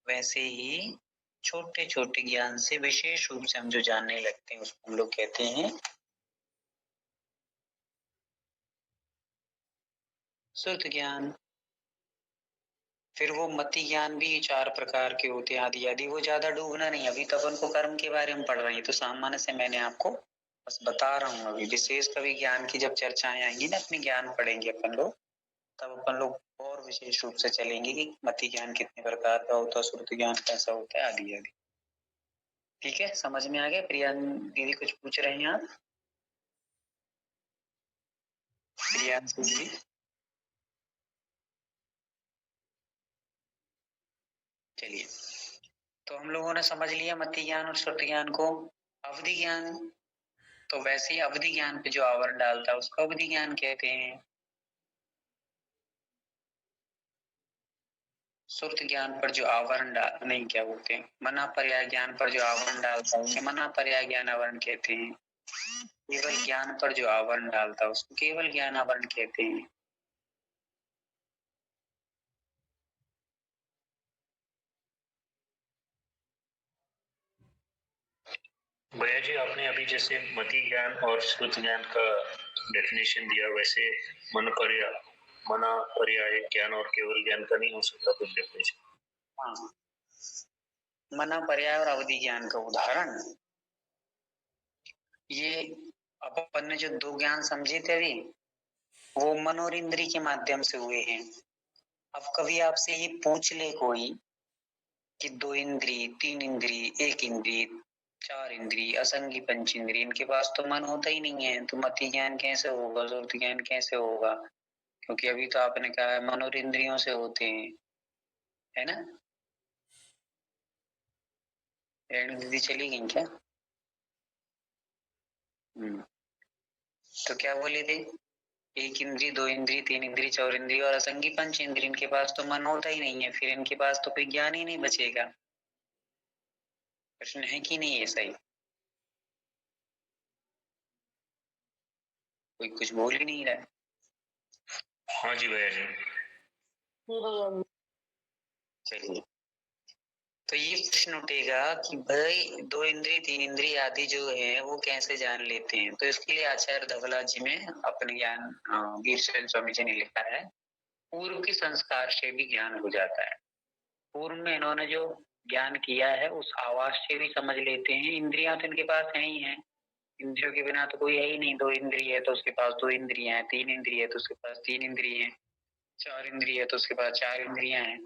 वैसे ही छोटे छोटे ज्ञान से विशेष रूप से हम जो जानने लगते हैं उसको हम लोग कहते हैं सुर्त ज्ञान। फिर वो मति ज्ञान भी 4 प्रकार के होते हैं, आदि आदि। वो ज्यादा डूबना नहीं, अभी तो अपन को कर्म के बारे में पढ़ रहे हैं, तो सामान्य से मैंने आपको बस बता रहा हूँ। अभी विशेष कभी ज्ञान की जब चर्चाएं आएंगी ना, अपने ज्ञान पढ़ेंगे अपन लोग, तब अपन लोग और विशेष रूप से चलेंगे कि मति ज्ञान कितने प्रकार का होता है, सुरत ज्ञान कैसा होता है, आदि आदि। ठीक है, समझ में आ गया? प्रिया दीदी कुछ पूछ रहे हैं आप? प्रियांशु जी चलिए, तो हम लोगों ने समझ लिया मति ज्ञान और सुरत ज्ञान को। अवधि ज्ञान, तो वैसे ही अवधि ज्ञान पे जो आवरण डालता है उसको अवधि ज्ञान कहते हैं। सुरत ज्ञान पर जो आवरण डाल नहीं, क्या बोलते हैं, मना पर्याय ज्ञान पर जो आवरण डालता है उसे मना पर्याय ज्ञान आवरण कहते हैं। केवल ज्ञान पर जो आवरण डालता है उसको केवल ज्ञान आवरण कहते हैं। भैया जी, आपने अभी जैसे मति ज्ञान और श्रुत ज्ञान का डेफिनेशन दिया, वैसे मना पर्याय ज्ञान और केवल ज्ञान का नहीं हो सकता कुछ डेफिनेशन? हाँ, मना पर्याय और अवधि ज्ञान का उदाहरण ये अब अपन ने जो 2 ज्ञान समझे थे अभी, वो मन और इंद्री के माध्यम से हुए हैं। अब कभी आपसे ये पूछ ले कोई कि 2 इंद्री, 3 इंद्री, 1 इंद्री, 4 इंद्री, असंगी पंच इंद्री, इनके पास तो मन होता ही नहीं है, तो मति ज्ञान कैसे होगा, सुरत ज्ञान कैसे होगा? क्योंकि अभी तो आपने कहा है मन और इंद्रियों से होते हैं, है ना? रेणु दीदी चली गई क्या? तो क्या बोले थे? 1 इंद्री, 2 इंद्री, 3 इंद्री, 4 इंद्री और असंगी पंच इंद्री, इनके पास तो मन होता ही नहीं है, फिर इनके पास तो कोई ज्ञान ही नहीं बचेगा। प्रश्न है कि नहीं? है सही? कोई कुछ बोल ही नहीं रहा है। हाँ जी भैया जी। चलिए, तो ये प्रश्न उठेगा कि भाई 2 इंद्री, 3 इंद्री आदि जो है वो कैसे जान लेते हैं? तो इसके लिए आचार्य धवला जी में अपने ज्ञान वीर शरण स्वामी जी ने लिखा है, पूर्व के संस्कार से भी ज्ञान हो जाता है। पूर्व में इन्होंने जो ज्ञान किया है उस आवाज से भी समझ लेते हैं। इंद्रियां तो इनके पास है ही है, इंद्रियों के बिना तो कोई है ही नहीं। 2 इंद्रिय है तो उसके पास 2 इंद्रियां हैं, 3 इंद्रिय है तो उसके पास 3 इंद्रिय हैं, 4 इंद्रिय है तो उसके पास 4 इंद्रियां हैं।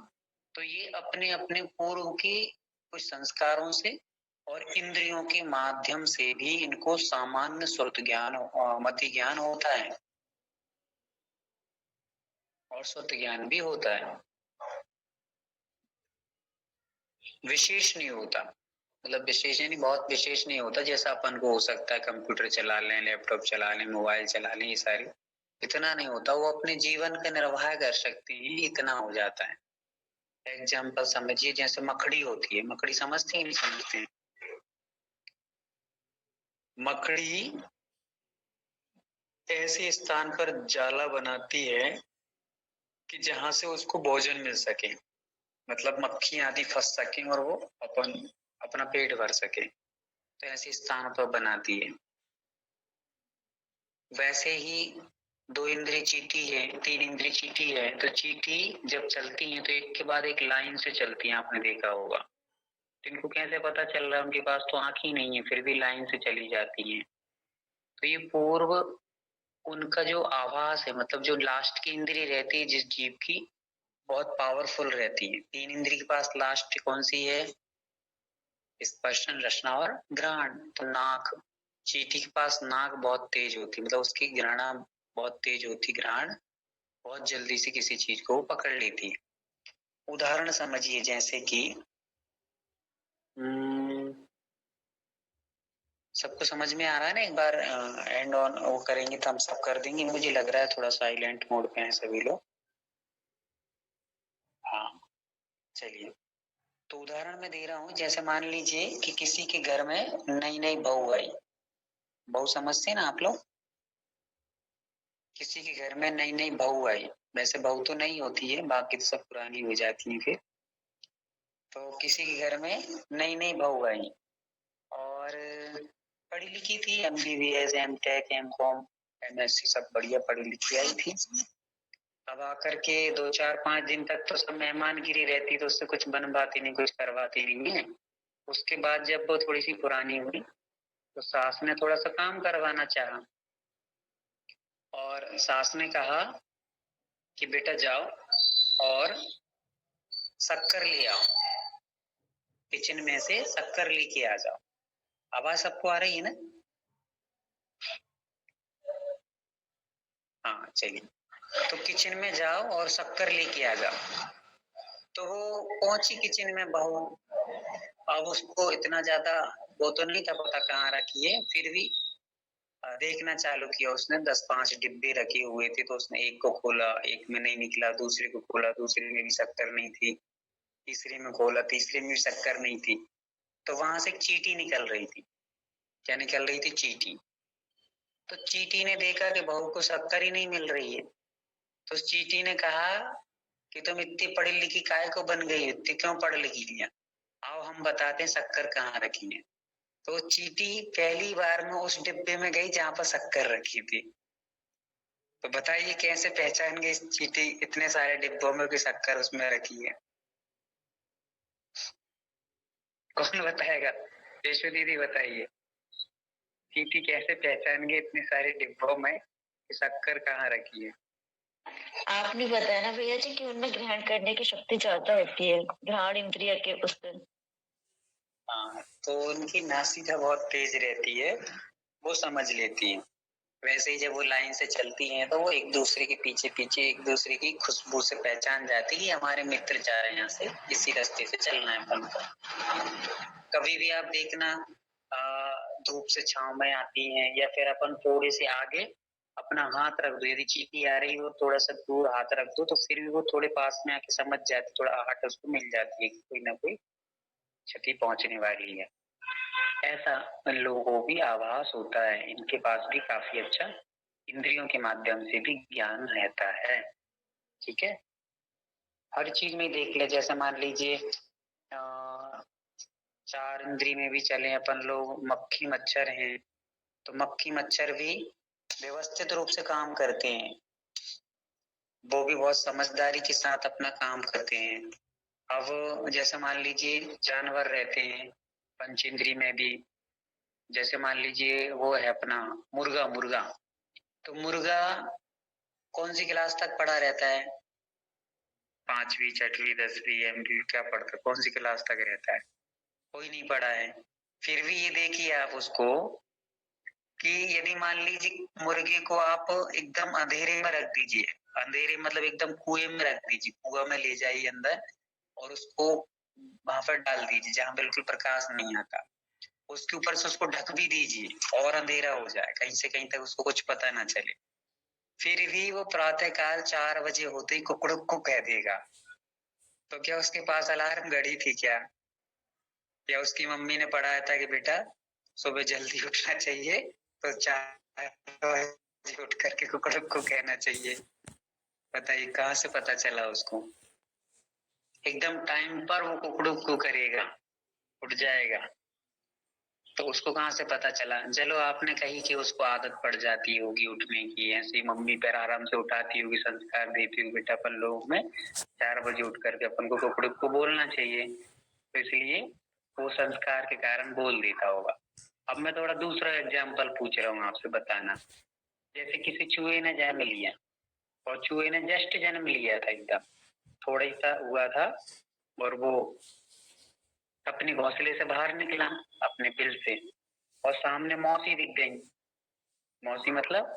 तो ये अपने अपने पूर्व के कुछ संस्कारों से और इंद्रियों के माध्यम से भी इनको सामान्य सुरत ज्ञान मति ज्ञान होता है और सुरत ज्ञान भी होता है। विशेष नहीं होता, मतलब विशेष यानी बहुत विशेष नहीं होता, जैसा अपन को हो सकता है कंप्यूटर चला लें, लैपटॉप चला लें, मोबाइल चला लें, ये सारी इतना नहीं होता। वो अपने जीवन का निर्वाह कर सकते हैं, इतना हो जाता है। एग्जाम्पल समझिए, जैसे मकड़ी होती है, मकड़ी समझते हैं नहीं समझते हैं? मकड़ी ऐसे स्थान पर जाला बनाती है कि जहां से उसको भोजन मिल सके। मतलब मक्खी आदि फंस सके और वो अपना पेट भर सके, तो ऐसे स्थान पर बनाती है। वैसे ही 2 इंद्रिय चींटी है, 3 इंद्रिय चींटी है, तो चींटी जब चलती है तो एक के बाद एक लाइन से चलती है, आपने देखा होगा। तो इनको कैसे पता चल रहा है, उनके पास तो आंख ही नहीं है, फिर भी लाइन से चली जाती है। तो ये पूर्व उनका जो आवास है, मतलब जो लास्ट की इंद्रिय रहती है जिस जीव की, बहुत पावरफुल रहती है। 3 इंद्रिय के पास लास्ट कौन सी है? स्पर्शन, रसना और घ्राण। तो नाक, चींटी के पास नाक बहुत तेज होती, मतलब उसकी घ्राणा बहुत तेज होती, घ्राण बहुत जल्दी से किसी चीज को पकड़ लेती। उदाहरण समझिए, जैसे कि सबको समझ में आ रहा है ना? एक बार एंड ऑन वो करेंगे तो हम सब कर देंगे। मुझे लग रहा है थोड़ा साइलेंट मोड पे हैं सभी लोग। हाँ चलिए, तो उदाहरण मैं दे रहा हूँ। जैसे मान लीजिए कि किसी के घर में नई नई बहू आई। बहू समझते हैं ना आप लोग? किसी के घर में नई नई बहू आई, वैसे बहू तो नहीं होती है, बाकी तो सब पुरानी हो जाती है। फिर तो किसी के घर में नई नई बहू आई और पढ़ी लिखी थी, MBBS, M.Tech, M.Com, MSc सब बढ़िया पढ़ी लिखी आई थी। अब आकर के 2, 4, 5 दिन तक तो सब मेहमानगिरी रहती, तो उससे कुछ बनवाती नहीं, कुछ करवाती नहीं है। उसके बाद जब वो थोड़ी सी पुरानी हुई तो सास ने थोड़ा सा काम करवाना चाहा और सास ने कहा कि बेटा जाओ और शक्कर ले आओ, किचन में से शक्कर लेके आ जाओ। आवाज सबको आ रही है ना? हाँ चलिए, तो किचन में जाओ और शक्कर लेके आ जाओ। तो वो पहुंची किचन में बहू। अब उसको इतना ज्यादा वो तो नहीं था पता कहाँ रखी है, फिर भी देखना चालू किया उसने। 10-5 डिब्बे रखे हुए थे, तो उसने एक को खोला, एक में नहीं निकला, दूसरे को खोला, दूसरे में भी शक्कर नहीं थी, तीसरे में खोला, तीसरे में भी शक्कर नहीं थी। तो वहां से एक चींटी निकल रही थी। क्या निकल रही थी? चींटी। तो चींटी ने देखा कि बहू को शक्कर ही नहीं मिल रही है, तो उस चींटी ने कहा कि तुम इतनी पढ़ी लिखी काहे को बन गई, इतनी क्यों पढ़ लिखी लिया, आओ हम बताते हैं शक्कर कहाँ रखी है। तो चींटी पहली बार में उस डिब्बे में गई जहां पर शक्कर रखी थी। तो बताइए कैसे पहचान गई चींटी इतने सारे डिब्बों में की शक्कर उसमें रखी है? कौन बताएगा? यशु दीदी बताइए, चींटी कैसे पहचान गई इतने सारे डिब्बों में कि शक्कर कहाँ रखी है? आपने बताया ना भैया जी कि उनमें ग्रहण करने की शक्ति ज्यादा होती है, घ्राण इंद्रिय के उस दिन। हाँ, तो उनकी नासिका बहुत तेज रहती है, वो समझ लेती है। वैसे ही जब वो लाइन से चलती हैं तो वो एक दूसरे के पीछे पीछे एक दूसरे की खुशबू से पहचान जाती है, हमारे मित्र जा रहे हैं यहाँ से, इसी रास्ते से चलना है अपन को। कभी भी आप देखना धूप से छांव में आती हैं, या फिर अपन थोड़े से आगे अपना हाथ रख दो, यदि चींटी आ रही हो थोड़ा सा दूर हाथ रख दो, तो फिर भी वो थोड़े पास में आके समझ जाती, थोड़ा आहट उसको मिल जाती है कि कोई ना कोई क्षति पहुंचने वाली है। ऐसा इन लोगों को भी आभास होता है, इनके पास भी काफी अच्छा इंद्रियों के माध्यम से भी ज्ञान रहता है। ठीक है, हर चीज में देख ले। जैसे मान लीजिए 4 इंद्रिय में भी चले अपन लोग, मक्खी मच्छर हैं, तो मक्खी मच्छर भी व्यवस्थित रूप से काम करते हैं, वो भी बहुत समझदारी के साथ अपना काम करते हैं। अब जैसे मान लीजिए जानवर रहते हैं पंच इंद्रिय में भी, जैसे मान लीजिए वो है अपना मुर्गा। तो मुर्गा कौन सी क्लास तक पढ़ा रहता है? 5वीं, 6वीं, 10वीं, MBA क्या पढ़ता है? कौन सी क्लास तक रहता है? कोई नहीं पढ़ा है। फिर भी ये देखिए आप उसको कि यदि मान लीजिए मुर्गे को आप एकदम अंधेरे में रख दीजिए, अंधेरे मतलब एकदम कुएं में रख दीजिए, कुआं में ले जाइए अंदर और उसको वहां पर डाल दीजिए जहां बिल्कुल प्रकाश नहीं आता, उसके ऊपर से उसको ढक भी दीजिए और अंधेरा हो जाए, कहीं से कहीं तक उसको कुछ पता ना चले, फिर भी वो प्रातः काल 4 बजे होते ही कुकड़ुक को कह देगा। तो क्या उसके पास अलार्म घड़ी थी क्या? या उसकी मम्मी ने पढ़ाया था कि बेटा सुबह जल्दी उठना चाहिए, तो 4 बजे उठ करके कुकड़ुक को कहना चाहिए? बताइए कहाँ से पता चला उसको? एकदम टाइम पर वो कुकड़ू करेगा, उठ जाएगा। तो उसको कहाँ से पता चला? चलो आपने कही कि उसको आदत पड़ जाती होगी उठने की, ऐसी मम्मी पैर आराम से उठाती होगी, संस्कार देती होगी, बेटा अपन लोग में 4 बजे उठ करके अपन को कुकड़ू को बोलना चाहिए, तो इसलिए वो संस्कार के कारण बोल देता होगा। अब मैं थोड़ा दूसरा एग्जाम्पल पूछ रहा हूँ आपसे, बताना। जैसे किसी चूहे ने जन्म लिया, और चूहे ने जस्ट जन्म लिया था, एकदम थोड़ा ही सा हुआ था, और वो अपने घोंसले से बाहर निकला अपने बिल से, और सामने मौसी दिख गई। मौसी मतलब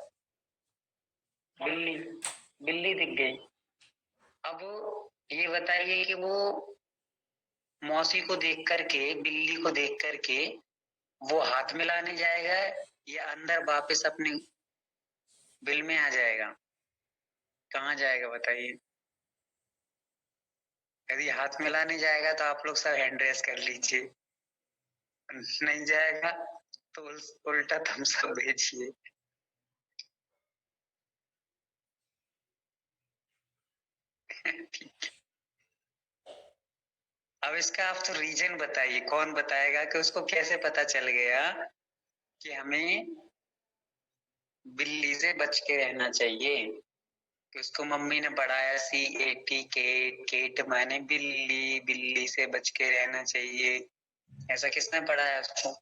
बिल्ली, बिल्ली दिख गई। अब ये बताइए कि वो मौसी को देख करके, बिल्ली को देख करके वो हाथ मिलाने जाएगा या अंदर वापस अपने बिल में आ जाएगा? कहाँ जाएगा बताइए? यदि हाथ मिलाने जाएगा तो आप लोग सब हैंड रेस कर लीजिए, नहीं जाएगा तो उल्टा तुम सब भेजिए। ठीक। अब इसका आप तो रीजन बताइए, कौन बताएगा कि उसको कैसे पता चल गया कि हमें बिल्ली से बच के रहना चाहिए? कि उसको मम्मी ने पढ़ाया CAT, केट माने बिल्ली, बिल्ली से बच के रहना चाहिए, ऐसा किसने पढ़ाया उसको?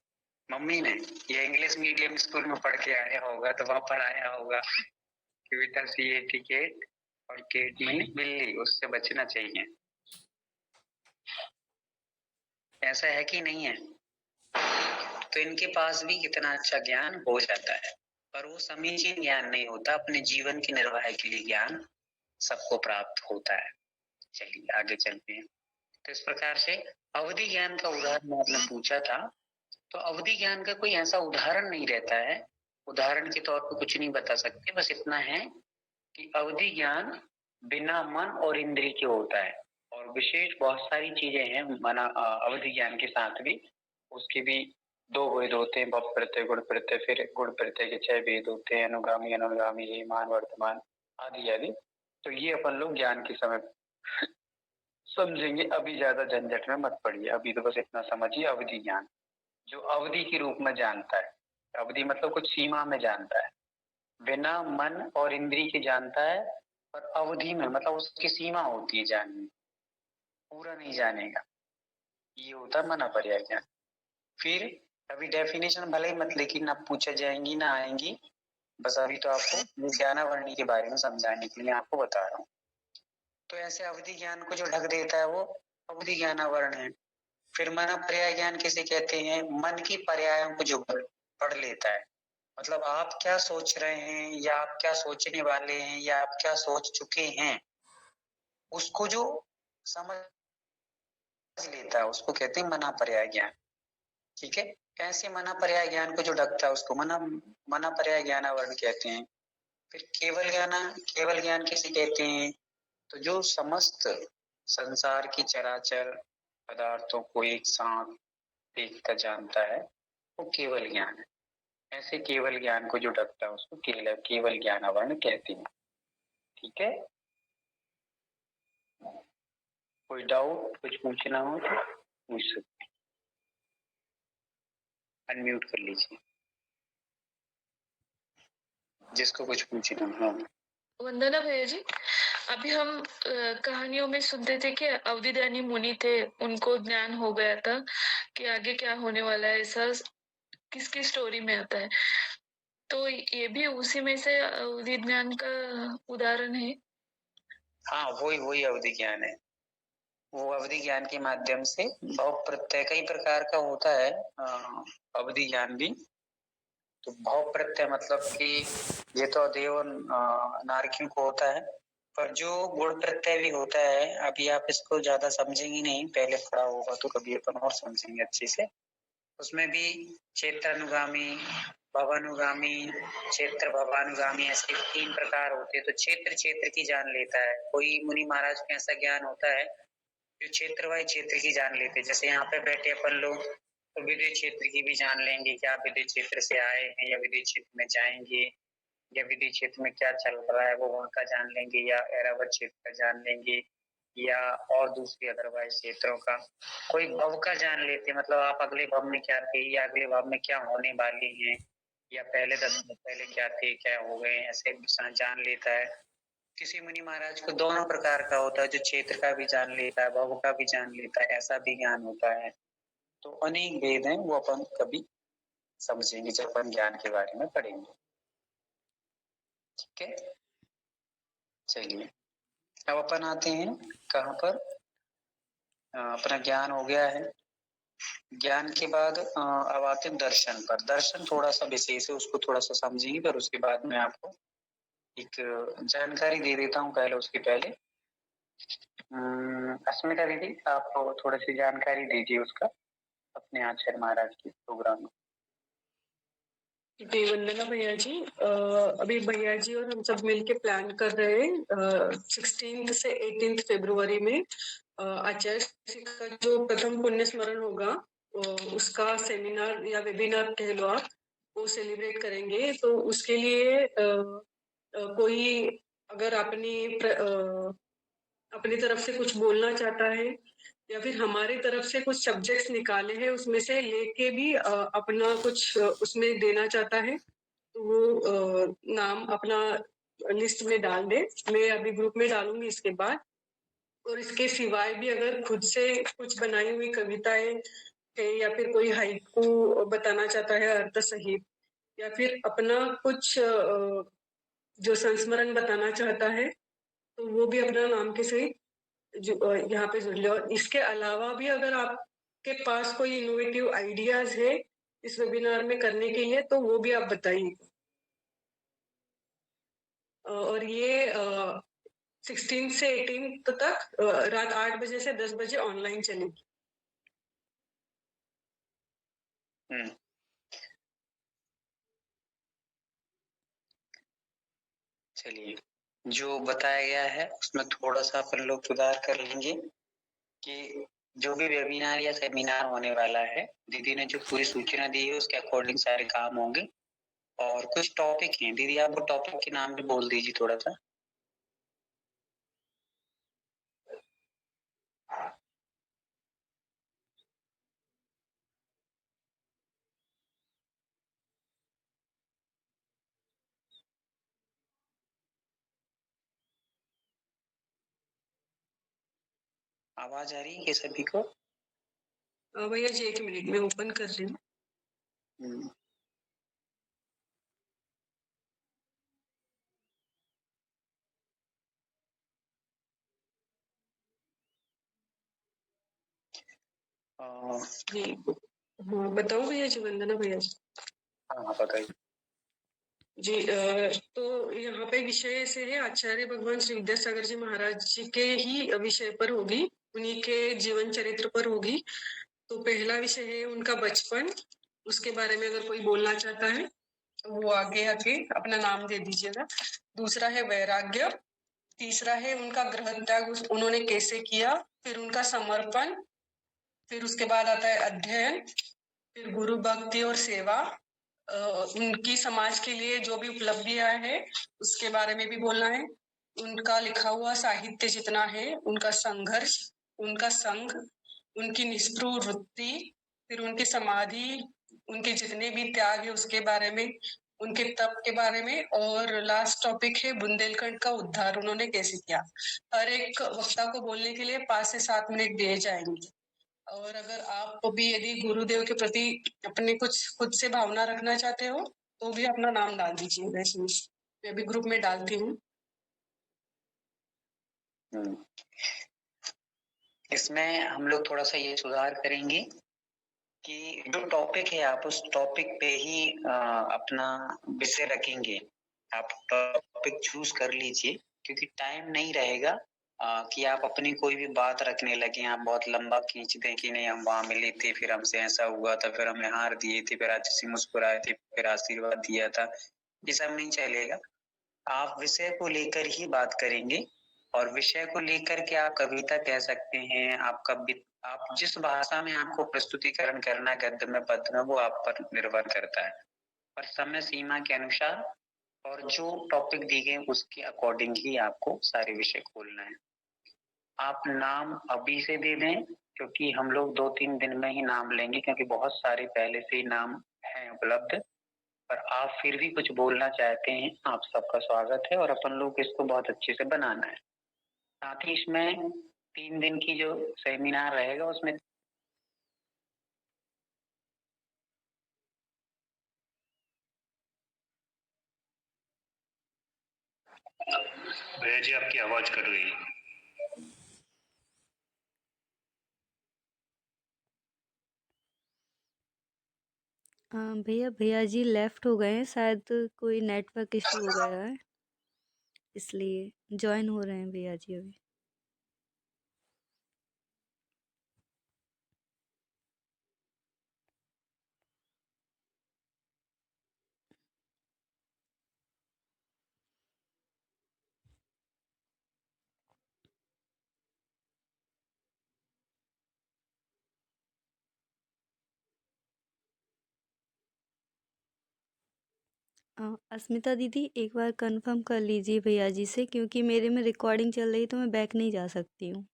मम्मी ने। या इंग्लिश मीडियम स्कूल में पढ़ के आया होगा तो वहां पढ़ाया होगा कि बेटा CAT केट, और केट माने बिल्ली, उससे बचना चाहिए। ऐसा है कि नहीं है? तो इनके पास भी कितना अच्छा ज्ञान हो जाता है, पर वो समीचीन ज्ञान नहीं होता, अपने जीवन की निर्वाह के लिए ज्ञान सबको प्राप्त होता है। चलिए आगे चलते हैं। तो इस प्रकार से अवधि ज्ञान का उदाहरण आपने पूछा था, तो अवधि ज्ञान का कोई ऐसा उदाहरण नहीं रहता है, उदाहरण के तौर पर कुछ नहीं बता सकते, बस इतना है कि अवधि ज्ञान बिना मन और इंद्रिय के होता है, और विशेष बहुत सारी चीजें हैं मना अवधि ज्ञान के साथ भी, उसके भी 2 भेद होते हैं, भव प्रत्यय, गुण प्रत्यय, फिर गुण प्रत्यय के 6 भेद होते हैं, अनुगामी, अनुगामी, हेयमान, वर्तमान आदि आदि। तो ये अपन लोग ज्ञान के समय समझेंगे, अभी ज्यादा झंझट में मत पड़िए, अभी तो बस इतना समझिए, अवधि ज्ञान जो अवधि के रूप में जानता है, अवधि मतलब कुछ सीमा में जानता है, बिना मन और इंद्रिय के जानता है, पर अवधि में मतलब उसकी सीमा होती है जानने, पूरा नहीं जानेगा, ये होता है मना पर्याय ज्ञान। फिर अभी डेफिनेशन भले ही मत लेकिन अब पूछा जाएंगी ना आएंगी, बस अभी तो आपको ज्ञानावरणी के बारे में समझाने के लिए आपको बता रहा हूँ। तो ऐसे अवधि ज्ञान को जो ढक देता है वो अवधि ज्ञानावरण है। फिर मना पर्याय ज्ञान किसे कहते हैं? मन की पर्यायों को जो पढ़ लेता है, मतलब आप क्या सोच रहे हैं, या आप क्या सोचने वाले हैं, या आप क्या सोच चुके हैं, उसको जो समझ लेता है उसको कहते हैं मना पर्याय ज्ञान। ठीक है, कैसे मना पर्याय ज्ञान को जो ढकता है उसको मना पर्याय ज्ञानावरण कहते हैं। फिर केवल ज्ञान किसे कहते हैं? तो जो समस्त संसार की चराचर पदार्थों को एक साथ देखता जानता है वो केवल ज्ञान है। ऐसे केवल ज्ञान को जो ढकता है उसको केवल ज्ञानावरण कहते हैं। ठीक है, कोई डाउट, कुछ पूछना हो तो पूछ सकते, अनम्यूट कर लीजिए जिसको कुछ पूछना हो। वंदना भैया जी, अभी हम कहानियों में सुनते थे कि अवधिदानी मुनि थे, उनको ज्ञान हो गया था कि आगे क्या होने वाला है, ऐसा किसकी स्टोरी में आता है, तो ये भी उसी में से अवधि ज्ञान का उदाहरण है। हाँ, वही अवधि ज्ञान है। वो अवधि ज्ञान के माध्यम से भाव प्रत्यय कई प्रकार का होता है, अवधि ज्ञान भी। तो भाव प्रत्यय मतलब कि ये तो देव नारकियों को होता है, पर जो गुण प्रत्यय भी होता है, अभी आप इसको ज्यादा समझेंगे नहीं, पहले पढ़ा होगा तो कभी अपन और समझेंगे अच्छे से। उसमें भी क्षेत्रानुगामी, भवानुगामी, क्षेत्र भवानुगामी, ऐसे 3 प्रकार होते हैं। तो क्षेत्र की जान लेता है। कोई मुनि महाराज को ऐसा ज्ञान होता है जो क्षेत्र वाई क्षेत्र की जान लेते, जैसे यहाँ पे बैठे अपन लोग तो विदेश क्षेत्र की भी जान लेंगे कि आप विदेश क्षेत्र से आए हैं या विदेश क्षेत्र में जाएंगे, या विदेश क्षेत्र में क्या चल रहा है वो वहाँ का जान लेंगे, या ऐरावत क्षेत्र का जान लेंगे, या और दूसरी अदरवाइज क्षेत्रों का। कोई भव का जान लेते, मतलब आप अगले भव में क्या थे या अगले भव में क्या होने वाले हैं, या पहले 10 मिनट पहले क्या थे क्या हो गए, ऐसे जान लेता है। किसी मुनि महाराज को दोनों प्रकार का होता है, जो क्षेत्र का भी जान लेता है, भव का भी जान लेता है, ऐसा भी ज्ञान होता है। तो अनेक भेद हैं, वो अपन कभी समझेंगे जब अपन ज्ञान के बारे में पढ़ेंगे। ठीक है, चलिए अब अपन आते हैं कहाँ पर, अपना ज्ञान हो गया है। ज्ञान के बाद अब आते हैं दर्शन पर। दर्शन थोड़ा सा विशेष है, उसको थोड़ा सा समझेंगे, पर उसके बाद मैं आपको एक जानकारी दे देता हूँ पहले। उसके पहले अस्मिता दीदी, आप थोड़ी सी जानकारी दीजिए उसका, अपने आचार्य महाराज के प्रोग्राम में। जी वंदना भैया जी, अभी भैया जी और हम सब मिलके प्लान कर रहे हैं 16 से 18 फरवरी में आचार्य श्री का जो प्रथम पुण्य स्मरण होगा, उसका सेमिनार या वेबिनार कह लो आप, वो सेलिब्रेट करेंगे। तो उसके लिए कोई अगर अपनी तरफ से कुछ बोलना चाहता है या फिर हमारी तरफ से कुछ सब्जेक्ट्स निकाले हैं उसमें से लेके भी अपना कुछ उसमें देना चाहता है, तो वो नाम अपना लिस्ट में डाल दे। मैं अभी ग्रुप में डालूंगी इसके बाद। और इसके सिवाय भी अगर खुद से कुछ बनाई हुई कविताएं है या फिर कोई हाइकू बताना चाहता है अर्थ सहित, या फिर अपना कुछ जो संस्मरण बताना चाहता है, तो वो भी अपना नाम के सहित यहाँ पे जुड़ लो। और इसके अलावा भी अगर आपके पास कोई इनोवेटिव आइडियाज है इस वेबिनार में करने के लिए, तो वो भी आप बताइए। और ये 16 से 18 तक रात 8 बजे से 10 बजे ऑनलाइन चलेगी। चलिए, जो बताया गया है उसमें थोड़ा सा अपन लोग सुधार कर लेंगे कि जो भी वेबिनार या सेमिनार होने वाला है, दीदी ने जो पूरी सूचना दी है उसके अकॉर्डिंग सारे काम होंगे। और कुछ टॉपिक हैं, दीदी आप वो टॉपिक के नाम भी बोल दीजिए थोड़ा सा। आवाज आ रही है क्या सभी को? भैया जी 1 मिनट में ओपन कर रही हूँ। जी हाँ, बताओ भैया जी, वंदना भैया जी। हाँ बताइए जी। तो यहाँ पे विषय से है आचार्य भगवान श्री विद्यासागर जी महाराज जी के ही विषय पर होगी, उन्हीं के जीवन चरित्र पर होगी। तो पहला विषय है उनका बचपन, उसके बारे में अगर कोई बोलना चाहता है तो वो आगे आके अपना नाम दे दीजिएगा। दूसरा है वैराग्य। तीसरा है उनका गृह त्याग, उन्होंने कैसे किया। फिर उनका समर्पण। फिर उसके बाद आता है अध्ययन। फिर गुरु भक्ति और सेवा। उनकी समाज के लिए जो भी उपलब्धियां हैं उसके बारे में भी बोलना है। उनका लिखा हुआ साहित्य जितना है, उनका संघर्ष, उनका संघ, उनकी निष्ठुर वृत्ति, फिर उनकी समाधि, उनके जितने भी त्याग है उसके बारे में, उनके तप के बारे में, और लास्ट टॉपिक है बुंदेलखंड का उद्धार उन्होंने कैसे किया। हर एक वक्ता को बोलने के लिए 5 से 7 मिनट दिए जाएंगे। और अगर आप भी यदि गुरुदेव के प्रति अपने कुछ खुद से भावना रखना चाहते हो तो भी अपना नाम डाल दीजिएगा इसमें। मैं भी ग्रुप में डालती हूँ। इसमें हम लोग थोड़ा सा ये सुधार करेंगे कि जो टॉपिक है आप उस टॉपिक पे ही अपना विषय रखेंगे। आप टॉपिक चूज कर लीजिए, क्योंकि टाइम नहीं रहेगा कि आप अपनी कोई भी बात रखने लगे, आप बहुत लंबा खींच दें कि नहीं हम वहां मिले थे, फिर हमसे ऐसा हुआ था, फिर हमने हार दिए थे, फिर अच्छे से मुस्कुराए थे, फिर आशीर्वाद दिया था। ये सब नहीं चलेगा। आप विषय को लेकर ही बात करेंगे, और विषय को लेकर के आप कविता कह सकते हैं, आप जिस भाषा में आपको प्रस्तुतिकरण करना है, गद्य में पद्य में, वो आप पर निर्भर करता है। पर समय सीमा के अनुसार और जो टॉपिक दी गए उसके अकॉर्डिंग ही आपको सारे विषय खोलना है। आप नाम अभी से दे दें, क्योंकि हम लोग 2-3 दिन में ही नाम लेंगे, क्योंकि बहुत सारे पहले से ही नाम हैं उपलब्ध। पर आप फिर भी कुछ बोलना चाहते हैं, आप सबका स्वागत है और अपन लोग इसको बहुत अच्छे से बनाना है। साथ ही इसमें 3 दिन की जो सेमिनार रहेगा उसमें भैया जी आपकी आवाज कट गई। भैया भैया जी लेफ्ट हो गए हैं, शायद कोई नेटवर्क इशू हो गया है, इसलिए जॉइन हो रहे हैं भैया जी अभी। अस्मिता दीदी एक बार कंफर्म कर लीजिए भैया जी से, क्योंकि मेरे में रिकॉर्डिंग चल रही है तो मैं बैक नहीं जा सकती हूँ।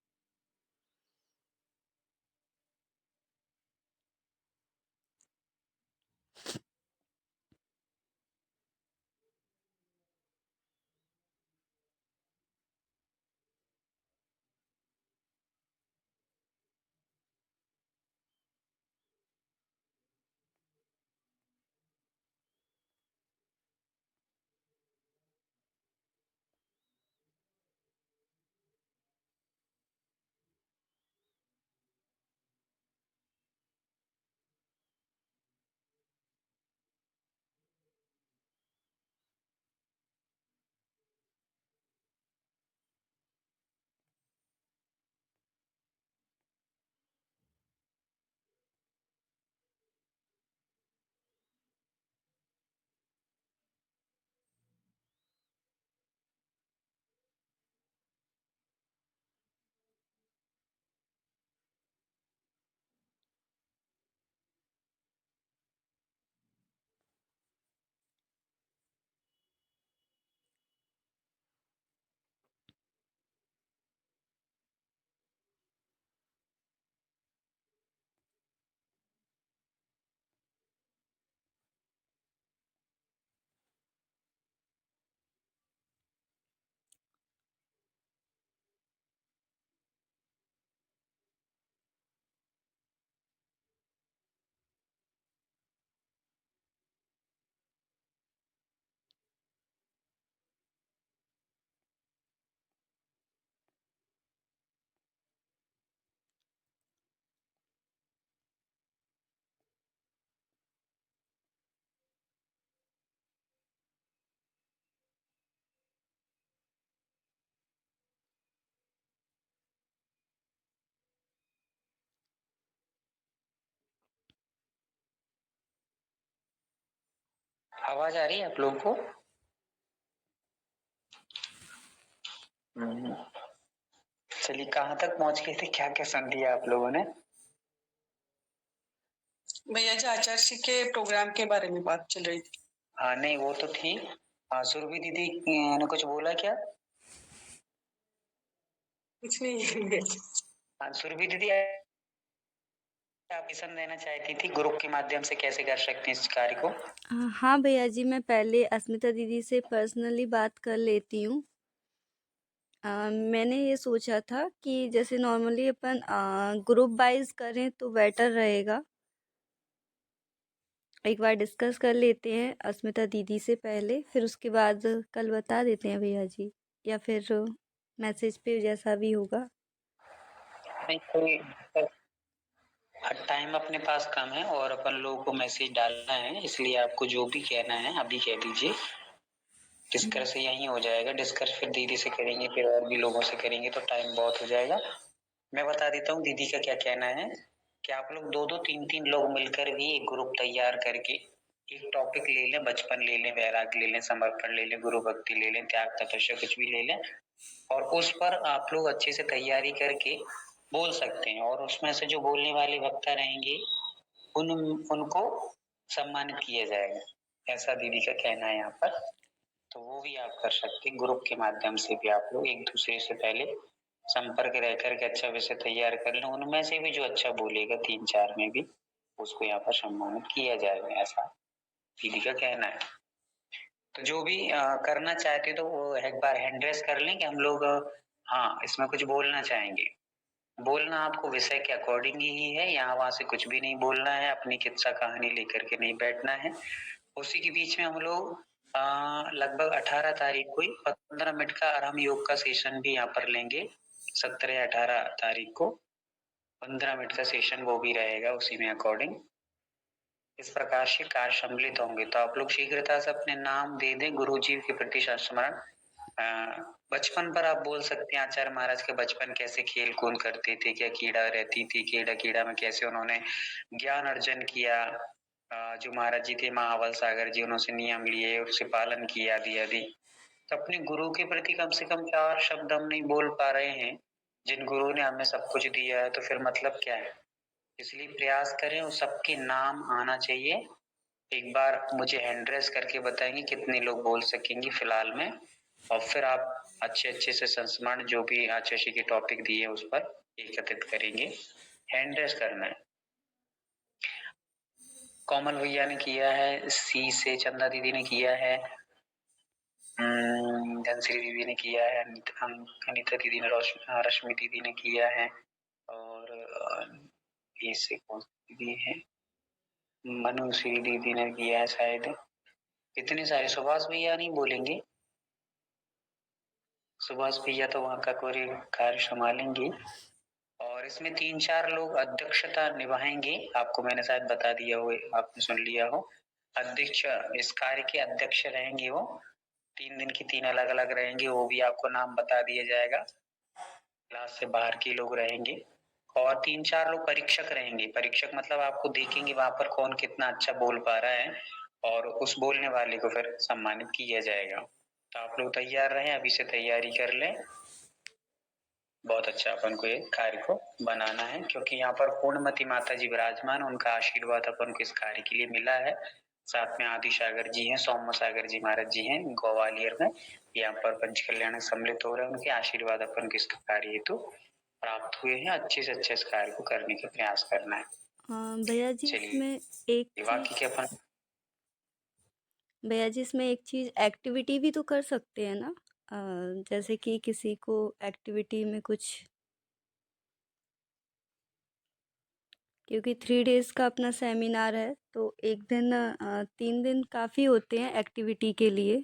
आवाज आ रही है आप लोगों को? चलिए, कहाँ तक पहुंच गए थे, क्या क्या सुन लिया आप लोगों ने? भैया जी आचार्य के प्रोग्राम के बारे में बात चल रही थी। हाँ नहीं, वो तो थी। सुरभि दीदी ने कुछ बोला क्या? कुछ नहीं। सुरभि दीदी आप मिशन देना चाहती थी ग्रुप के माध्यम से कैसे कर सकते हैं इस कार्य को? हाँ भैया जी, मैं पहले अस्मिता दीदी से पर्सनली बात कर लेती हूँ। मैंने ये सोचा था कि जैसे नॉर्मली अपन ग्रुप वाइज करें तो बेटर रहेगा। एक बार डिस्कस कर लेते हैं अस्मिता दीदी से पहले, फिर उसके बाद कल बता देते हैं भैया जी, या फिर मैसेज पे जैसा भी होगा। नहीं, कोई टाइम अपने पास कम है और अपन लोगों को मैसेज डालना है, इसलिए आपको जो भी कहना है अभी कह दीजिए। डिस्कस यहीं हो जाएगा, डिस्कस फिर दीदी से करेंगे, फिर और भी लोगों से करेंगे तो टाइम बहुत हो जाएगा। मैं बता देता हूँ दीदी का क्या कहना है कि आप लोग 2-2, 3-3 लोग मिलकर भी एक ग्रुप तैयार करके एक टॉपिक ले लें, बचपन ले लें, वैराग्य ले लें, समर्पण ले लें, गुरु भक्ति ले लें, त्याग तपस्या कुछ भी ले लें, और उस पर आप लोग अच्छे से तैयारी करके बोल सकते हैं, और उसमें से जो बोलने वाले वक्ता रहेंगे उनको सम्मानित किया जाएगा, ऐसा दीदी का कहना है यहाँ पर। तो वो भी आप कर सकते हैं, ग्रुप के माध्यम से भी आप लोग एक दूसरे से पहले संपर्क रह करके अच्छा विषय तैयार कर लें, उनमें से भी जो अच्छा बोलेगा 3-4 में भी उसको यहाँ पर सम्मानित किया जाएगा, ऐसा दीदी का कहना है। तो जो भी करना चाहते तो वो एक बार हैंड रेस कर लें कि हम लोग हाँ इसमें कुछ बोलना चाहेंगे। बोलना आपको विषय के अकॉर्डिंग ही है, यहाँ वहां से कुछ भी नहीं बोलना है, अपनी किस्सा कहानी लेकर के नहीं बैठना है। उसी के बीच में हम लोग लगभग 18 तारीख को ही 15 मिनट का आराम योग का सेशन भी यहाँ पर लेंगे। 17 या 18 तारीख को 15 मिनट का सेशन वो भी रहेगा उसी में अकॉर्डिंग। इस प्रकार से कार्य सम्मिलित होंगे। तो आप लोग शीघ्रता से अपने नाम दे दें, गुरु जी के प्रति संस्मरण। बचपन पर आप बोल सकते हैं आचार्य महाराज के बचपन कैसे खेल कूद करते थे, क्या कीड़ा रहती थी, कीड़ा में कैसे उन्होंने ज्ञान अर्जन किया, जो महाराज जी थे महावल सागर जी, उन्होंने नियम लिए, उससे पालन किया आदि। तो अपने गुरु के प्रति कम से कम 4 शब्द हम नहीं बोल पा रहे हैं, जिन गुरु ने हमें सब कुछ दिया है, तो फिर मतलब क्या है। इसलिए प्रयास करें और सबके नाम आना चाहिए। एक बार मुझे हैंड रेस करके बताएंगे कितने लोग बोल सकेंगे फिलहाल में, और फिर आप अच्छे से संस्मरण जो भी आचार्य जी के टॉपिक दिए उस पर एकत्रित करेंगे। हैंड रेस करना है। कोमल भैया ने किया है, सी से चंदा दीदी ने किया है, धनश्री दीदी ने किया है, अनिता दीदी ने, रश्मि दीदी ने किया है, और ये से कौन सी दीदी है, मनुश्री दीदी ने किया है शायद। इतने सारे। सुभाष भैया नहीं बोलेंगे, सुभाष भैया तो वहाँ का कोई कार्य संभालेंगे। और इसमें 3-4 लोग अध्यक्षता निभाएंगे, आपको मैंने शायद बता दिया हो, आपने सुन लिया हो। अध्यक्ष, इस कार्य के अध्यक्ष रहेंगे वो। 3 दिन की 3 अलग रहेंगे, वो भी आपको नाम बता दिया जाएगा। क्लास से बाहर के लोग रहेंगे और 3-4 लोग परीक्षक रहेंगे। परीक्षक मतलब आपको देखेंगे वहां पर कौन कितना अच्छा बोल पा रहा है, और उस बोलने वाले को फिर सम्मानित किया जाएगा। तो आप लोग तैयार रहें, अभी से तैयारी कर लें। बहुत अच्छा अपन को ये कार्य को बनाना है, क्योंकि यहाँ पर पूर्णमती माता जी विराजमान, उनका आशीर्वाद अपन को इस कार्य के लिए मिला है। साथ में आदि सागर जी हैं, सौम्य सागर जी महाराज जी हैं ग्वालियर में, यहाँ पर पंच कल्याण सम्मिलित हो रहे हैं। उनके आशीर्वाद अपन को इस कार्य हेतु प्राप्त हुए हैं। अच्छे से अच्छे इस कार्य को करने का प्रयास करना है। भैया जी इसमें एक चीज एक्टिविटी भी तो कर सकते हैं ना, जैसे कि किसी को एक्टिविटी में कुछ, क्योंकि 3 डेज का अपना सेमिनार है, तो एक दिन 3 दिन काफी होते हैं एक्टिविटी के लिए।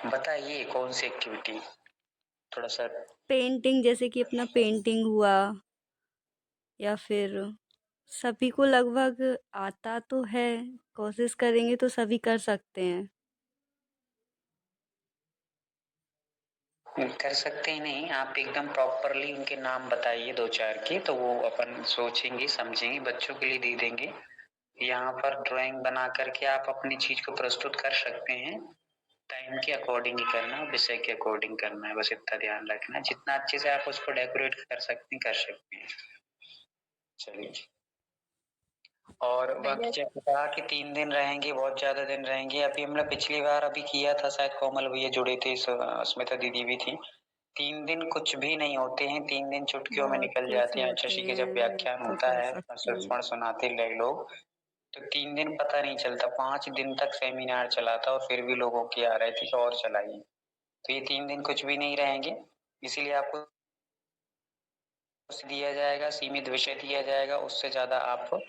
बताइए कौन सी एक्टिविटी, थोड़ा सा। पेंटिंग, जैसे कि अपना पेंटिंग हुआ, या फिर सभी को लगभग आता तो है, कोशिश करेंगे तो सभी कर सकते हैं। कर सकते हैं नहीं, आप एकदम प्रॉपरली उनके नाम बताइए 2-4 के, तो वो अपन सोचेंगे समझेंगे, बच्चों के लिए दे देंगे। यहाँ पर ड्राइंग बना करके आप अपनी चीज को प्रस्तुत कर सकते हैं। टाइम के अकॉर्डिंग ही करना, विषय के अकॉर्डिंग करना है, बस इतना ध्यान रखना। जितना अच्छे से आप उसको डेकोरेट कर सकते हैं। चलिए, और बाकी जैसे कहा कि 3 दिन रहेंगे, बहुत ज्यादा दिन रहेंगे। अभी हमने पिछली बार अभी किया था, शायद कोमल भैया जुड़े थे, स्मिता दीदी भी थी। 3 दिन कुछ भी नहीं होते हैं, 3 दिन चुटकियों में निकल जाते हैं। शशि के जब व्याख्यान होता है, सुनाते लोग, तो 3 दिन पता नहीं चलता। 5 दिन तक सेमिनार चला था, और फिर भी लोगों की आ रहे थे कि और चलाइए। तो ये 3 दिन कुछ भी नहीं रहेंगे, इसीलिए आपको दिया जाएगा, सीमित विषय दिया जाएगा। उससे ज्यादा आप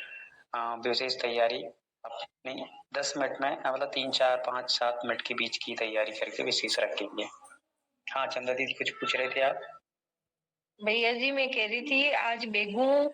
विशेष तैयारी अपने 10 मिनट में, मतलब 3, 4, 5, 7 मिनट के बीच की तैयारी करके विशेष रखेंगे। हाँ चंदा दीदी कुछ पूछ रहे थे आप? भैया जी मैं कह रही थी आज बेगू